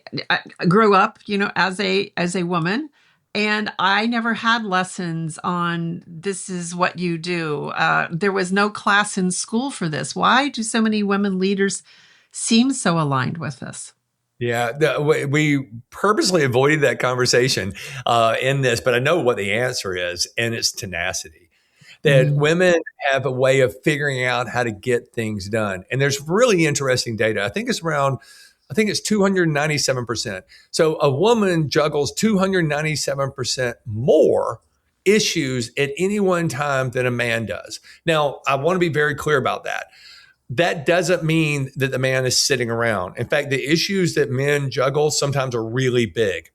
grew up, you know, as a woman, and I never had lessons on this is what you do. There was no class in school for this. Why do so many women leaders seem so aligned with this? Yeah, we purposely avoided that conversation in this, but I know what the answer is, and it's tenacity. That women have a way of figuring out how to get things done. And there's really interesting data. I think it's 297%. So a woman juggles 297% more issues at any one time than a man does. Now, I want to be very clear about that. That doesn't mean that the man is sitting around. In fact, the issues that men juggle sometimes are really big.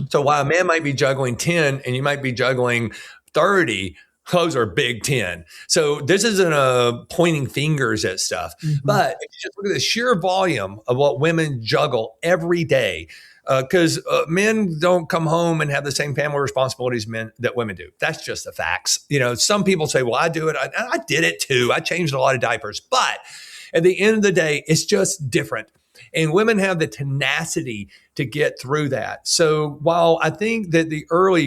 So while a man might be juggling 10 and you might be juggling 30, those are big 10. So this isn't pointing fingers at stuff. But if you just look at the sheer volume of what women juggle every day, because men don't come home and have the same family responsibilities that women do. That's just the facts. You know, some people say, well, I do it. I did it too. I changed a lot of diapers. But at the end of the day, it's just different. And women have the tenacity to get through that. So while I think that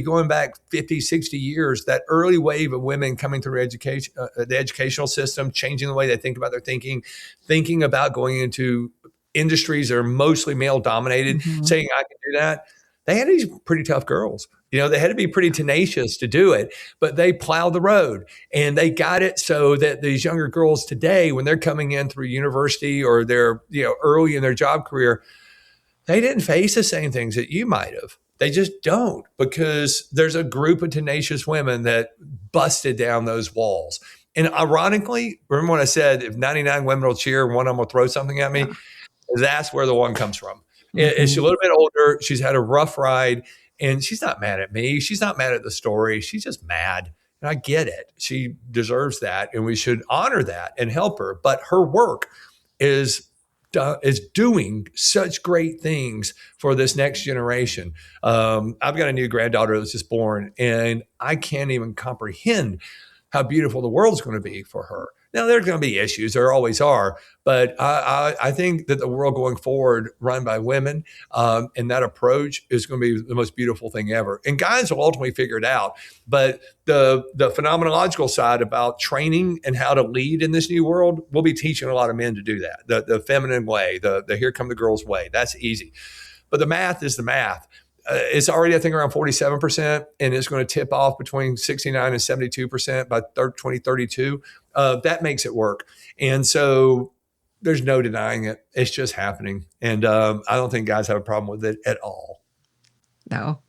going back 50, 60 years, that early wave of women coming through education, the educational system, changing the way they think about their thinking about going into industries that are mostly male dominated, saying I can do that, they had these pretty tough girls. You know, they had to be pretty tenacious to do it, but they plowed the road and they got it so that these younger girls today, when they're coming in through university or they're, you know, early in their job career, they didn't face the same things that you might have. They just don't, because there's a group of tenacious women that busted down those walls. And ironically, remember when I said if 99 women will cheer, one of them will throw something at Yeah. me? That's where the one comes from. She's a Mm-hmm. little bit older. She's had a rough ride, and she's not mad at me. She's not mad at the story. She's just mad. And I get it. She deserves that, and we should honor that and help her. But her work is doing such great things for this next generation. I've got a new granddaughter that's just born, and I can't even comprehend how beautiful the world's going to be for her. Now, there's going to be issues. There always are. But I think that the world going forward, run by women, and that approach is going to be the most beautiful thing ever. And guys will ultimately figure it out. But the phenomenological side about training and how to lead in this new world, we'll be teaching a lot of men to do that. The feminine way, the here come the girls way. That's easy. But the math is the math. It's already, I think, around 47%, and it's going to tip off between 69 and 72% by 2032. That makes it work. And so there's no denying it. It's just happening. And I don't think guys have a problem with it at all. No.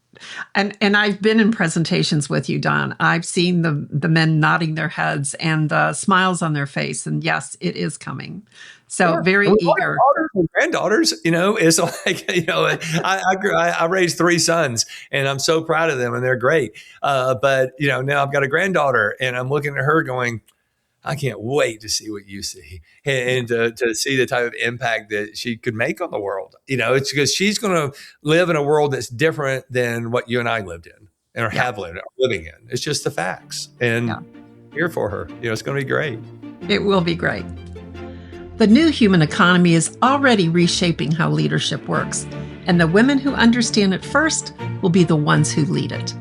And I've been in presentations with you, Don. I've seen the men nodding their heads and the smiles on their face. And yes, it is coming. So very eager. Daughters and granddaughters, it's like, I raised 3 sons, and I'm so proud of them, and they're great. But now I've got a granddaughter, and I'm looking at her going, I can't wait to see what you see, and to see the type of impact that she could make on the world. It's because she's going to live in a world that's different than what you and I lived in or have lived or living in. It's just the facts, and here for her. It's going to be great. It will be great. The new human economy is already reshaping how leadership works, and the women who understand it first will be the ones who lead it.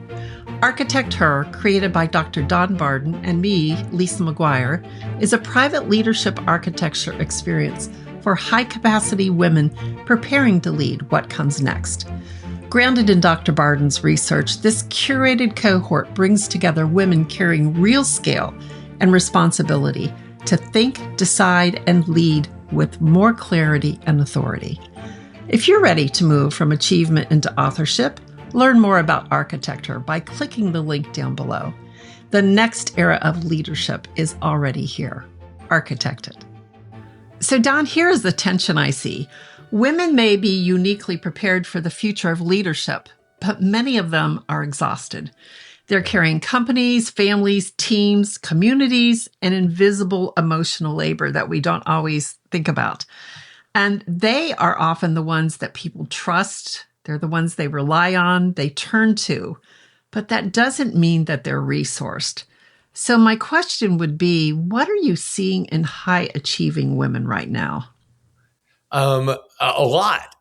ArchitectHer, created by Dr. Don Barden and me, Lisa McGuire, is a private leadership architecture experience for high-capacity women preparing to lead what comes next. Grounded in Dr. Barden's research, this curated cohort brings together women carrying real scale and responsibility to think, decide, and lead with more clarity and authority. If you're ready to move from achievement into authorship, learn more about ArchitectHer by clicking the link down below. The next era of leadership is already here. Architect it. So, Don, here is the tension I see. Women may be uniquely prepared for the future of leadership, but many of them are exhausted. They're carrying companies, families, teams, communities, and invisible emotional labor that we don't always think about. And they are often the ones that people trust. They're the ones they rely on, they turn to. But that doesn't mean that they're resourced. So my question would be, what are you seeing in high-achieving women right now? A lot.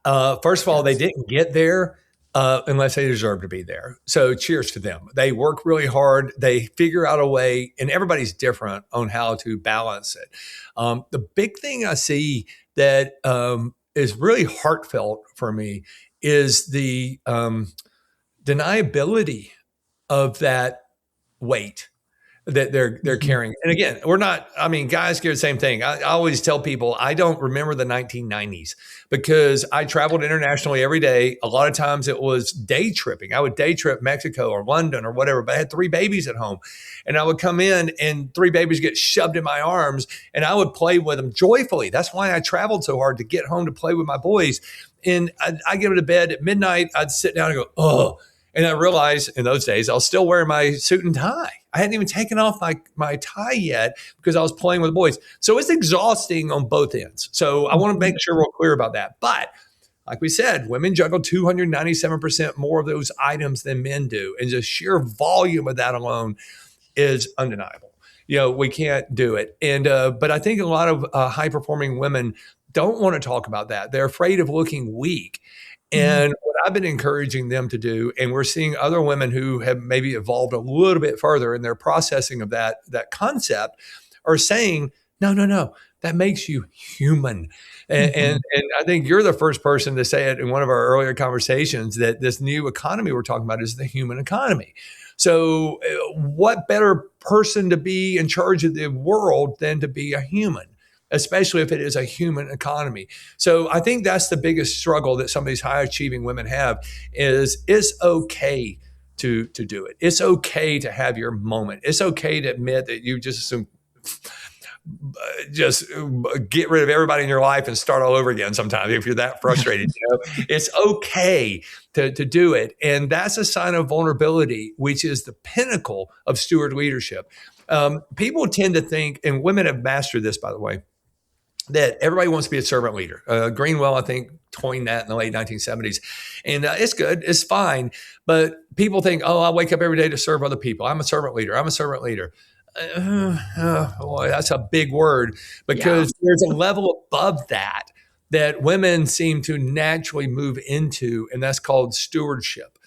First of all, they didn't get there unless they deserve to be there. So cheers to them. They work really hard. They figure out a way, and everybody's different on how to balance it. The big thing I see that is really heartfelt for me is the deniability of that weight that they're carrying. And again, guys carry the same thing. I always tell people I don't remember the 1990s because I traveled internationally every day. A lot of times it was day tripping. I would day trip Mexico or London or whatever, but I had 3 babies at home. And I would come in and 3 babies get shoved in my arms and I would play with them joyfully. That's why I traveled so hard to get home to play with my boys. And I get them to bed at midnight. I'd sit down and go, oh. And I realized in those days, I was still wearing my suit and tie. I hadn't even taken off my tie yet because I was playing with the boys. So it's exhausting on both ends. So I want to make sure we're clear about that. But like we said, women juggle 297% more of those items than men do. And the sheer volume of that alone is undeniable. We can't do it. And but I think a lot of high-performing women don't want to talk about that. They're afraid of looking weak. And what I've been encouraging them to do, and we're seeing other women who have maybe evolved a little bit further in their processing of that concept, are saying, no, that makes you human. And I think you're the first person to say it in one of our earlier conversations that this new economy we're talking about is the human economy. So what better person to be in charge of the world than to be a human? Especially if it is a human economy. So I think that's the biggest struggle that some of these high achieving women have is it's okay to do it. It's okay to have your moment. It's okay to admit that you just just get rid of everybody in your life and start all over again sometimes if you're that frustrated. It's okay to do it. And that's a sign of vulnerability, which is the pinnacle of steward leadership. People tend to think, and women have mastered this, by the way, that everybody wants to be a servant leader. Greenwell, I think, coined that in the late 1970s. And it's good. It's fine. But people think, oh, I wake up every day to serve other people. I'm a servant leader. I'm a servant leader. Boy, that's a big word, because there's a level above that women seem to naturally move into, and that's called stewardship.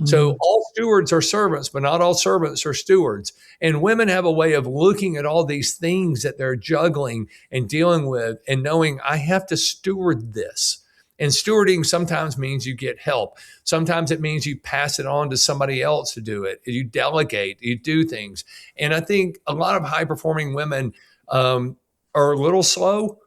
So all stewards are servants, but not all servants are stewards. And women have a way of looking at all these things that they're juggling and dealing with and knowing, I have to steward this. And stewarding sometimes means you get help. Sometimes it means you pass it on to somebody else to do it. You delegate, you do things. And I think a lot of high performing women are a little slow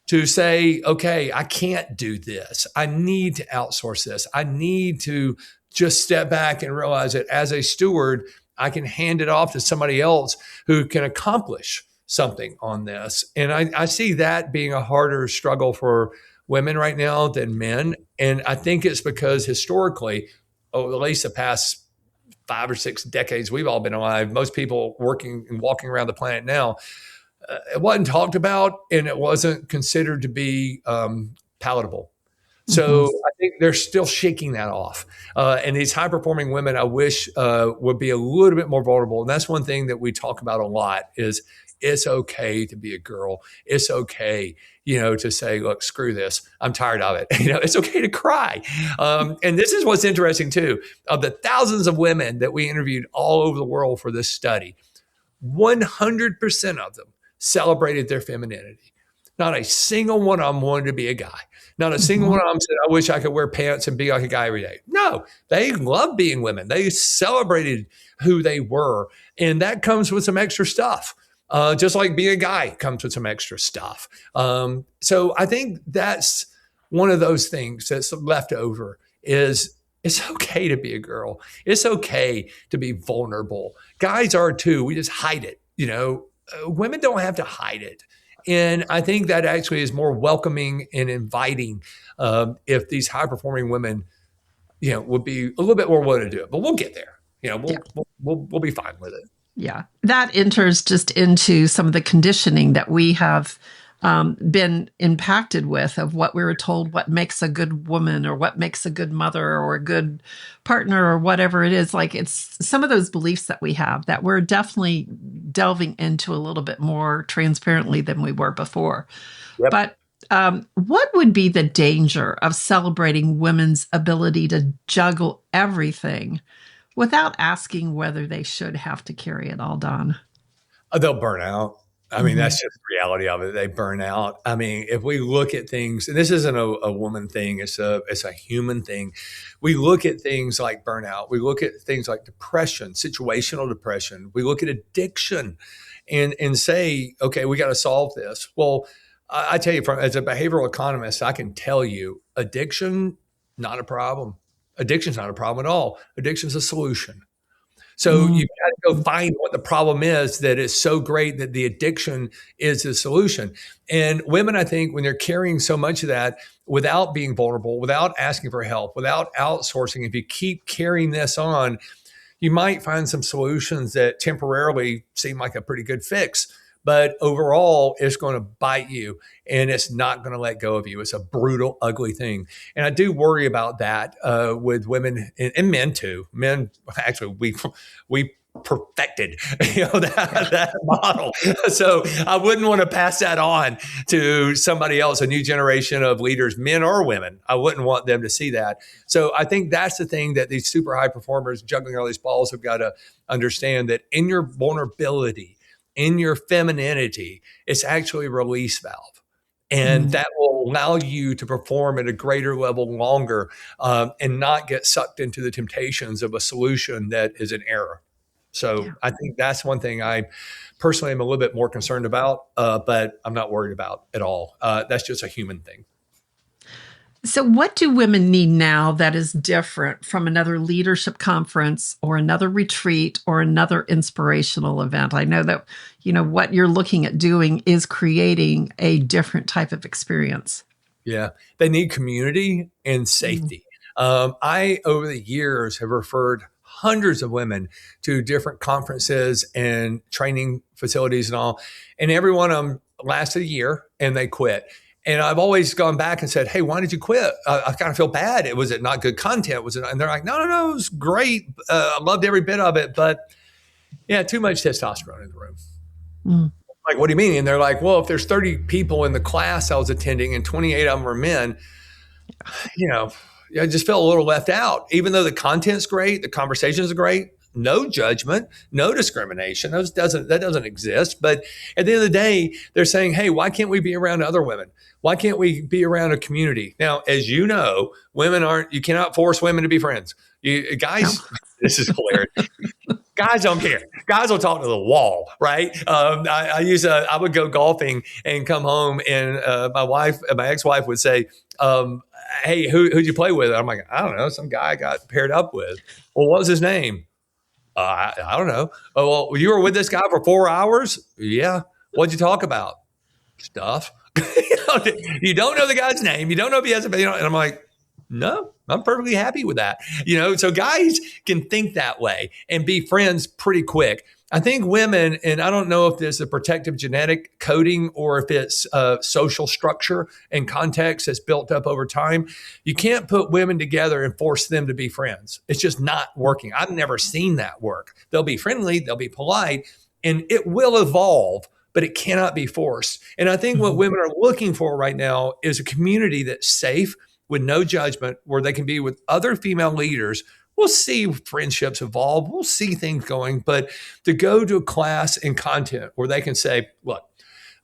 to say, okay, I can't do this. I need to outsource this. I need to just step back and realize that as a steward, I can hand it off to somebody else who can accomplish something on this. And I see that being a harder struggle for women right now than men. And I think it's because historically, at least the past 5 or 6 decades we've all been alive, most people working and walking around the planet now, it wasn't talked about and it wasn't considered to be palatable. So I think they're still shaking that off. And these high performing women, I wish would be a little bit more vulnerable. And that's one thing that we talk about a lot is it's okay to be a girl. It's okay, to say, look, screw this. I'm tired of it. It's okay to cry. And this is what's interesting too. Of the thousands of women that we interviewed all over the world for this study, 100% of them celebrated their femininity. Not a single one of them wanted to be a guy. Not a single one of them said, I wish I could wear pants and be like a guy every day. No, they loved being women. They celebrated who they were. And that comes with some extra stuff. Just like being a guy comes with some extra stuff. So I think that's one of those things that's left over is it's okay to be a girl. It's okay to be vulnerable. Guys are too. We just hide it. Women don't have to hide it. And I think that actually is more welcoming and inviting if these high performing women, would be a little bit more willing to do it. But we'll get there. We'll be fine with it. Yeah, that enters just into some of the conditioning that we have been impacted with of what we were told, what makes a good woman or what makes a good mother or a good partner or whatever it is. Like it's some of those beliefs that we have that we're definitely delving into a little bit more transparently than we were before. Yep. But what would be the danger of celebrating women's ability to juggle everything without asking whether they should have to carry it all, Don? They'll burn out. I mean, that's just the reality of it. They burn out. I mean, if we look at things, and this isn't a woman thing, it's a human thing. We look at things like burnout. We look at things like depression, situational depression. We look at addiction and say, okay, we got to solve this. Well, I tell you, as a behavioral economist, I can tell you addiction, not a problem. Addiction's not a problem at all. Addiction's a solution. So you've got to go find what the problem is that is so great that the addiction is the solution. And women, I think, when they're carrying so much of that without being vulnerable, without asking for help, without outsourcing, if you keep carrying this on, you might find some solutions that temporarily seem like a pretty good fix. But overall, it's going to bite you and it's not going to let go of you. It's a brutal, ugly thing. And I do worry about that with women and men too. Men, actually, we perfected that model. So I wouldn't want to pass that on to somebody else, a new generation of leaders, men or women. I wouldn't want them to see that. So I think that's the thing that these super high performers juggling all these balls have got to understand, that in your vulnerability, in your femininity, it's actually a release valve. And that will allow you to perform at a greater level longer and not get sucked into the temptations of a solution that is an error. So I think that's one thing I personally am a little bit more concerned about, but I'm not worried about at all. That's just a human thing. So, what do women need now that is different from another leadership conference or another retreat or another inspirational event? I know that, what you're looking at doing is creating a different type of experience. Yeah, they need community and Mhm. safety. I, over the years, have referred hundreds of women to different conferences and training facilities and all, and every one of them lasted a year and they quit. And I've always gone back and said, "Hey, why did you quit? I kind of feel bad. Was it not good content? Was it?" And they're like, "No, no, no, it was great. I loved every bit of it, but yeah, too much testosterone in the room." Mm. Like, what do you mean? And they're like, "Well, if there's 30 people in the class I was attending and 28 of them were men, you know, I just felt a little left out. Even though the content's great, the conversations are great, no judgment, no discrimination. That doesn't exist. But at the end of the day, they're saying, hey, why can't we be around other women? Why can't we be around a community? Now, as you know, you cannot force women to be friends. No. Guys, this is hilarious. Guys don't care. Guys will talk to the wall, right? I would go golfing and come home, and my ex-wife would say, "Hey, who'd you play with?" I'm like, "I don't know, some guy I got paired up with." Well, what was his name? I don't know. Oh, well, you were with this guy for 4 hours? Yeah. What'd you talk about? Stuff. You don't know the guy's name. You don't know if he has and I'm like, no, I'm perfectly happy with that. So guys can think that way and be friends pretty quick. I think women, and I don't know if there's a protective genetic coding or if it's social structure and context that's built up over time. You can't put women together and force them to be friends. It's just not working. I've never seen that work. They'll be friendly, they'll be polite, and it will evolve, but it cannot be forced. And I think what women are looking for right now is a community that's safe with no judgment, where they can be with other female leaders. We'll see friendships evolve. We'll see things going, but to go to a class and content where they can say, look,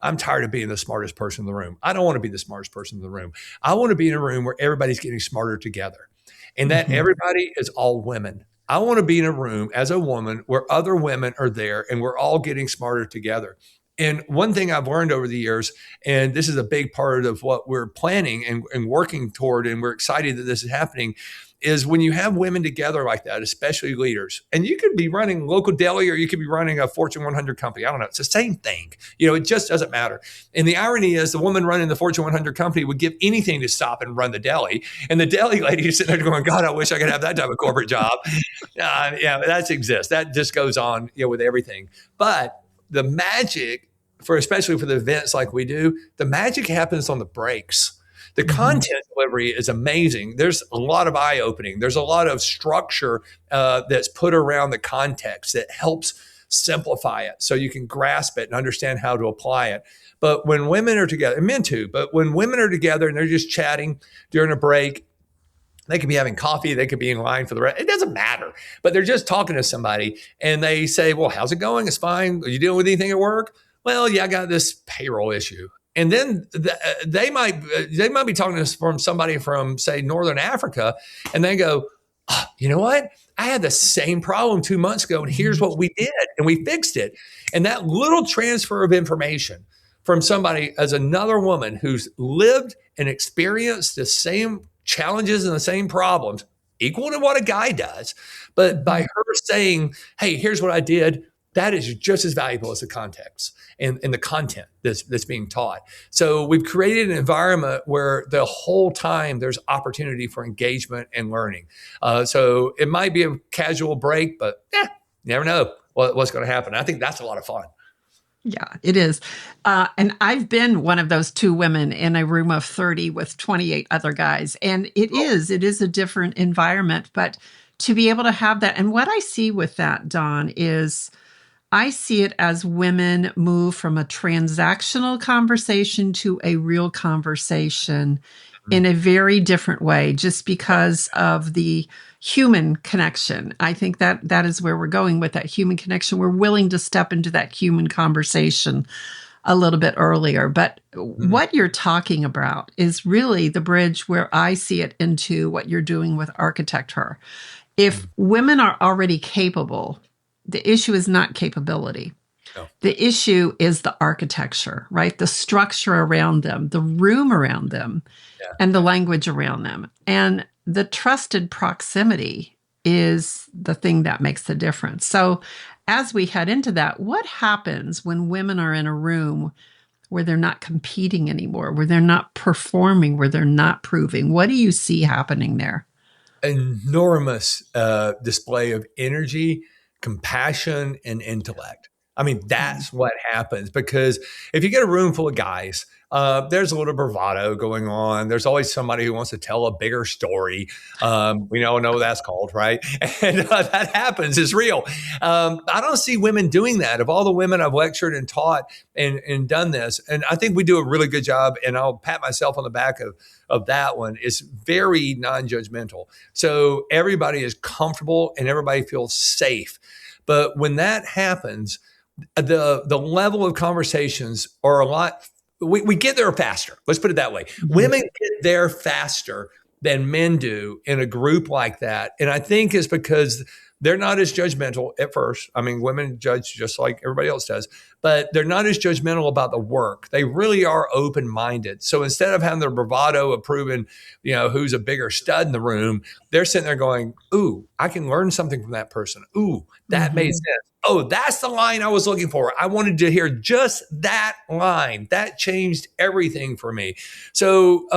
I'm tired of being the smartest person in the room. I don't want to be the smartest person in the room. I want to be in a room where everybody's getting smarter together and that Mhm. everybody is all women. I want to be in a room as a woman where other women are there and we're all getting smarter together. And one thing I've learned over the years, and this is a big part of what we're planning and working toward, and we're excited that this is happening, is when you have women together like that, especially leaders, and you could be running local deli or you could be running a Fortune 100 company. I don't know. It's the same thing. It just doesn't matter. And the irony is the woman running the Fortune 100 company would give anything to stop and run the deli. And the deli lady is sitting there going, God, I wish I could have that type of corporate job. Yeah, that exists. That just goes on, with everything. But the magic, especially for the events like we do, the magic happens on the breaks. The Mhm. content delivery is amazing. There's a lot of eye opening. There's a lot of structure that's put around the context that helps simplify it so you can grasp it and understand how to apply it. But when women are together, and men too, but when women are together and they're just chatting during a break, they could be having coffee. They could be in line for the rest. It doesn't matter. But they're just talking to somebody and they say, well, how's it going? It's fine. Are you dealing with anything at work? Well, yeah, I got this payroll issue. And then they might be talking to us from somebody from, say, Northern Africa. And they go, oh, you know what? I had the same problem 2 months ago. And here's what we did. And we fixed it. And that little transfer of information from somebody as another woman who's lived and experienced the same challenges and the same problems, equal to what a guy does. But by Mhm. her saying, hey, here's what I did, that is just as valuable as the context and the content that's being taught. So we've created an environment where the whole time there's opportunity for engagement and learning. So it might be a casual break, but you never know what's going to happen. I think that's a lot of fun. Yeah, it is. And I've been one of those two women in a room of 30 with 28 other guys. And it is a different environment, but to be able to have that. And what I see with that, Don, is I see it as women move from a transactional conversation to a real conversation in a very different way, just because of the human connection. I think that is where we're going with that human connection. We're willing to step into that human conversation a little bit earlier. But Mhm. what you're talking about is really the bridge where I see it into what you're doing with ArchitectHer. If women are already capable, the issue is not capability. No. The issue is the architecture, right? The structure around them, the room around them, Yeah. and the language around them. And the trusted proximity is the thing that makes the difference. So, as we head into that, what happens when women are in a room where they're not competing anymore, where they're not performing, where they're not proving? What do you see happening there? Enormous display of energy, compassion, and intellect. I mean, that's what happens because if you get a room full of guys, there's a little bravado going on. There's always somebody who wants to tell a bigger story. We know what that's called, right? And that happens. It's real. I don't see women doing that. Of all the women I've lectured and taught and done this, and I think we do a really good job, and I'll pat myself on the back of that one, is very non-judgmental. So everybody is comfortable and everybody feels safe. But when that happens, the level of conversations are a lot. We get there faster. Let's put it that way. Mm-hmm. Women get there faster than men do in a group like that. And I think it's because they're not as judgmental at first. I mean, women judge just like everybody else does, but they're not as judgmental about the work. They really are open-minded. So instead of having their bravado of proving, who's a bigger stud in the room, they're sitting there going, ooh, I can learn something from that person. Ooh, that made sense. Oh, that's the line I was looking for. I wanted to hear just that line. That changed everything for me. So,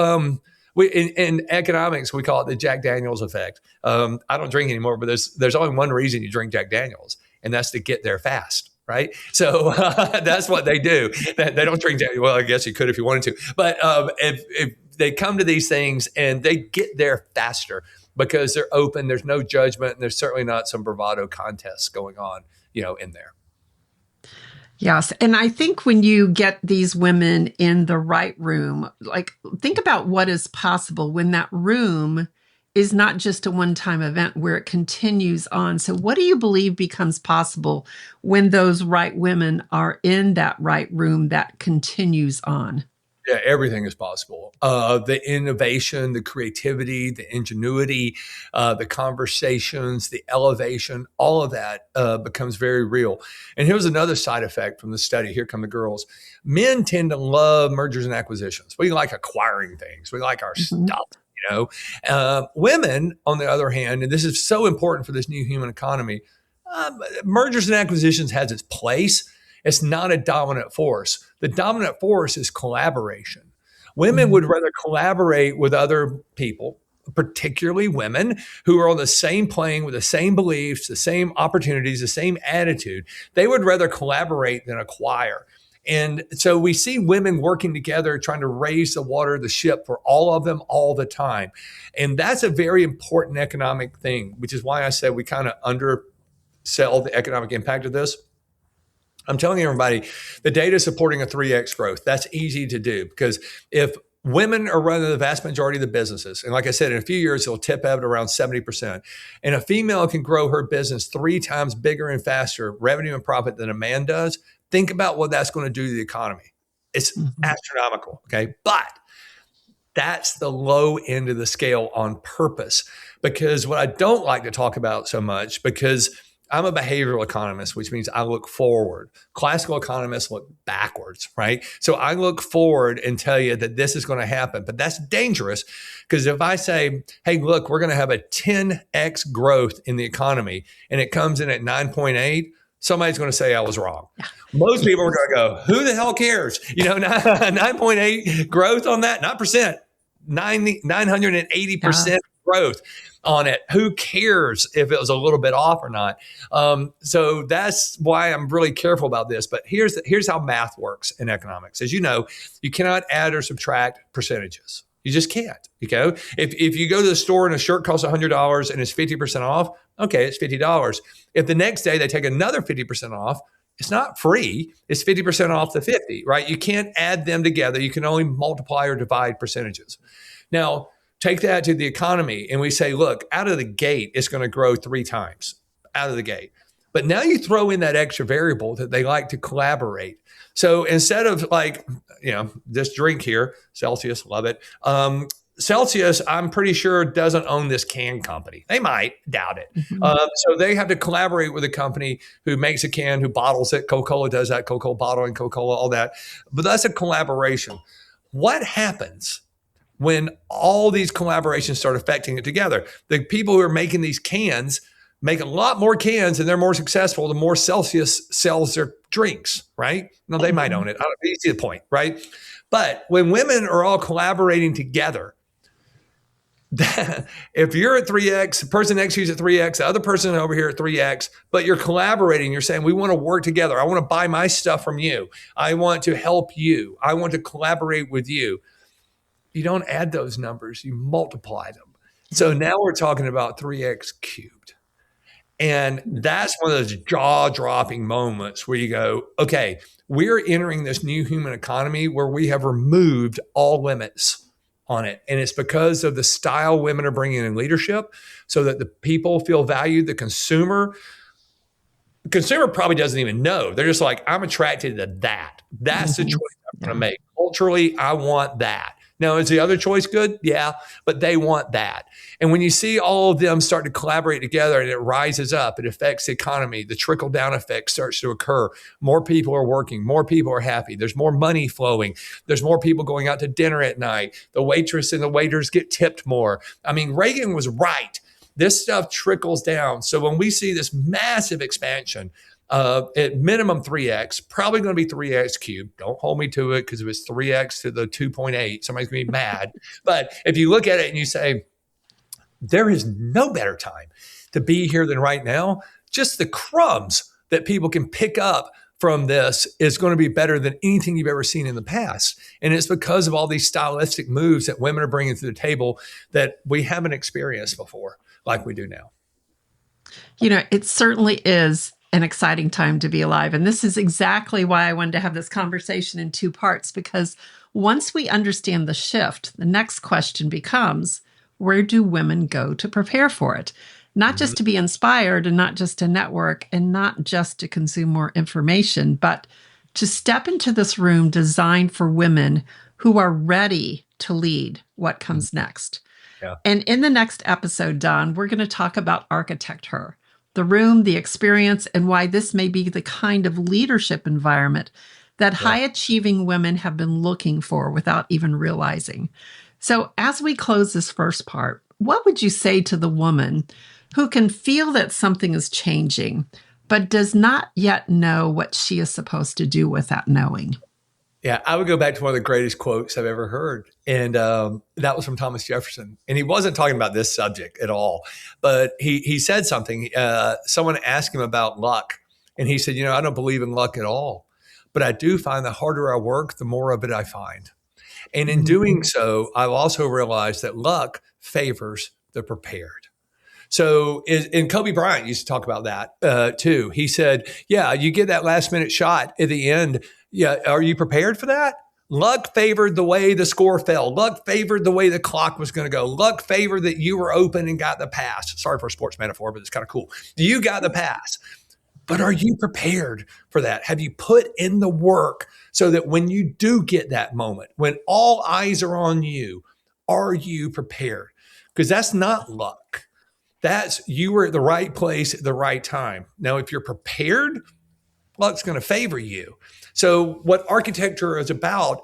in economics, we call it the Jack Daniels effect. I don't drink anymore, but there's only one reason you drink Jack Daniels, and that's to get there fast, right? So that's what they do. They don't drink Jack. Well, I guess you could if you wanted to, but if they come to these things and they get there faster because they're open, there's no judgment, and there's certainly not some bravado contests going on, in there. Yes. And I think when you get these women in the right room, like think about what is possible when that room is not just a one-time event where it continues on. So what do you believe becomes possible when those right women are in that right room that continues on? Yeah, everything is possible. The innovation, the creativity, the ingenuity, the conversations, the elevation, all of that becomes very real. And here's another side effect from the study. Here come the girls. Men tend to love mergers and acquisitions. We like acquiring things. We like our stuff. Women, on the other hand, and this is so important for this new human economy, mergers and acquisitions has its place. It's not a dominant force. The dominant force is collaboration. Women would rather collaborate with other people, particularly women who are on the same plane with the same beliefs, the same opportunities, the same attitude. They would rather collaborate than acquire. And so we see women working together, trying to raise the water of the ship for all of them all the time. And that's a very important economic thing, which is why I said we kind of undersell the economic impact of this. I'm telling everybody, the data is supporting a 3x growth. That's easy to do because if women are running the vast majority of the businesses, and like I said, in a few years, it'll tip out around 70%, and a female can grow her business 3 times bigger and faster revenue and profit than a man does, think about what that's going to do to the economy. It's astronomical, okay? But that's the low end of the scale on purpose, because what I don't like to talk about so much, because I'm a behavioral economist, which means I look forward. Classical economists look backwards, right? So I look forward and tell you that this is going to happen. But that's dangerous because if I say, hey, look, we're going to have a 10x growth in the economy and it comes in at 9.8, somebody's going to say I was wrong. Most people are going to go, who the hell cares? 9.8 growth on that, not percent, 980% growth on it. Who cares if it was a little bit off or not? So that's why I'm really careful about this. But here's how math works in economics. As you know, you cannot add or subtract percentages. You just can't. If you go to the store and a shirt costs $100 and it's 50% off, okay, it's $50. If the next day they take another 50% off, it's not free. It's 50% off the 50, right? You can't add them together. You can only multiply or divide percentages. Now, take that to the economy and we say, look, out of the gate, it's going to grow 3 times out of the gate. But now you throw in that extra variable that they like to collaborate. So instead of this drink here, Celsius, love it. Celsius, I'm pretty sure, doesn't own this can company. They might, doubt it. Mhm. So they have to collaborate with a company who makes a can, who bottles it. Coca-Cola does that, Coca-Cola bottling, Coca-Cola, all that. But that's a collaboration. What happens when all these collaborations start affecting it together? The people who are making these cans make a lot more cans and they're more successful the more Celsius sells their drinks, right? No, they might own it. You see the point, right? But when women are all collaborating together, if you're at 3X, the person next to you is at 3X, the other person over here at 3X, but you're collaborating, you're saying, we want to work together. I want to buy my stuff from you. I want to help you. I want to collaborate with you. You don't add those numbers, you multiply them. So now we're talking about 3X cubed. And that's one of those jaw-dropping moments where you go, okay, we're entering this new human economy where we have removed all limits on it. And it's because of the style women are bringing in leadership so that the people feel valued. The consumer probably doesn't even know. They're just like, I'm attracted to that. That's the choice I'm going to make. Culturally, I want that. Now, is the other choice good? Yeah, but they want that. And when you see all of them start to collaborate together and it rises up, it affects the economy, the trickle down effect starts to occur. More people are working, more people are happy. There's more money flowing. There's more people going out to dinner at night. The waitress and the waiters get tipped more. I mean, Reagan was right. This stuff trickles down. So when we see this massive expansion, at minimum 3X, probably going to be 3X cubed. Don't hold me to it because if it's 3X to the 2.8, somebody's going to be mad. But if you look at it and you say, there is no better time to be here than right now, just the crumbs that people can pick up from this is going to be better than anything you've ever seen in the past. And it's because of all these stylistic moves that women are bringing to the table that we haven't experienced before like we do now. You know, it certainly is an exciting time to be alive. And this is exactly why I wanted to have this conversation in two parts, because once we understand the shift, the next question becomes, where do women go to prepare for it? Not just to be inspired and not just to network and not just to consume more information, but to step into this room designed for women who are ready to lead what comes next. Yeah. And in the next episode, Don, we're going to talk about ArchitectHer, the room, the experience, and why this may be the kind of leadership environment that high-achieving women have been looking for without even realizing. So as we close this first part, what would you say to the woman who can feel that something is changing, but does not yet know what she is supposed to do with that knowing? Yeah, I would go back to one of the greatest quotes I've ever heard. And that was from Thomas Jefferson. And he wasn't talking about this subject at all, but he said something. Someone asked him about luck. And he said, I don't believe in luck at all, but I do find the harder I work, the more of it I find. And in doing so, I've also realized that luck favors the prepared. So, and Kobe Bryant used to talk about that too. He said, yeah, you get that last minute shot at the end. Yeah. Are you prepared for that? Luck favored the way the score fell. Luck favored the way the clock was going to go. Luck favored that you were open and got the pass. Sorry for a sports metaphor, but it's kind of cool. You got the pass. But are you prepared for that? Have you put in the work so that when you do get that moment, when all eyes are on you, are you prepared? Because that's not luck. That's you were at the right place at the right time. Now, if you're prepared, luck's going to favor you. So what ArchitectHer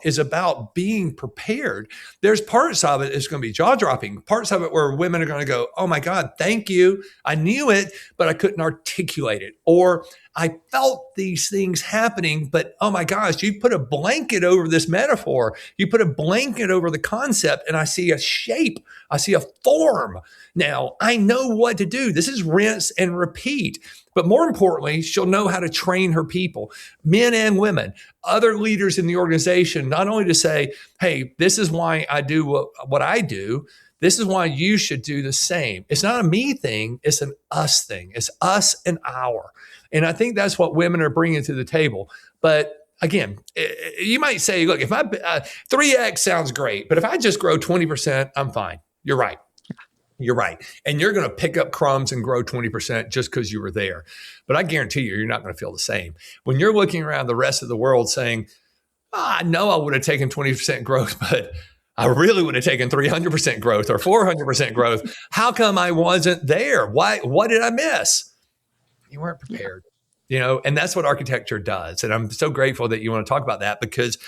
is about being prepared. There's parts of it that's going to be jaw-dropping, parts of it where women are going to go, oh my God, thank you. I knew it, but I couldn't articulate it. Or I felt these things happening, but oh my gosh, you put a blanket over this metaphor. You put a blanket over the concept and I see a shape. I see a form. Now I know what to do. This is rinse and repeat. But more importantly, she'll know how to train her people, men and women, other leaders in the organization, not only to say, hey, this is why I do what I do. This is why you should do the same. It's not a me thing. It's an us thing. It's us and our. And I think that's what women are bringing to the table. But again, you might say, look, if I 3X sounds great, but if I just grow 20%, I'm fine. You're right. You're right. And you're going to pick up crumbs and grow 20% just because you were there. But I guarantee you're not going to feel the same. When you're looking around the rest of the world saying, I know I would have taken 20% growth, but I really would have taken 300% growth or 400% growth. How come I wasn't there? What did I miss? You weren't prepared, and that's what ArchitectHer does. And I'm so grateful that you want to talk about that, because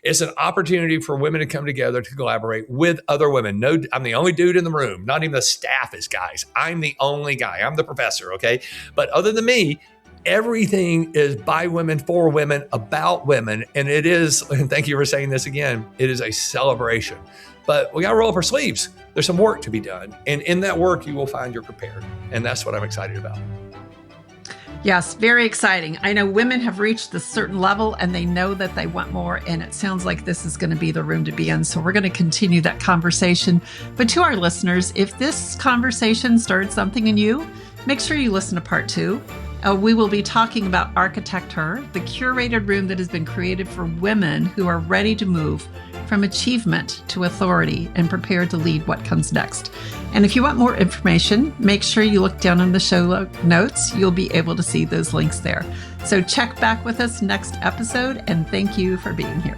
it's an opportunity for women to come together to collaborate with other women. No, I'm the only dude in the room. Not even the staff is guys. I'm the only guy. I'm the professor, okay? But other than me, everything is by women, for women, about women. And it is, and thank you for saying this again, it is a celebration. But we got to roll up our sleeves. There's some work to be done. And in that work, you will find you're prepared. And that's what I'm excited about. Yes, very exciting. I know women have reached a certain level and they know that they want more, and it sounds like this is going to be the room to be in. So we're going to continue that conversation. But to our listeners, if this conversation stirred something in you, make sure you listen to part 2. We will be talking about ArchitectHer, the curated room that has been created for women who are ready to move from achievement to authority and prepared to lead what comes next. And if you want more information, make sure you look down in the show notes. You'll be able to see those links there. So check back with us next episode, and thank you for being here.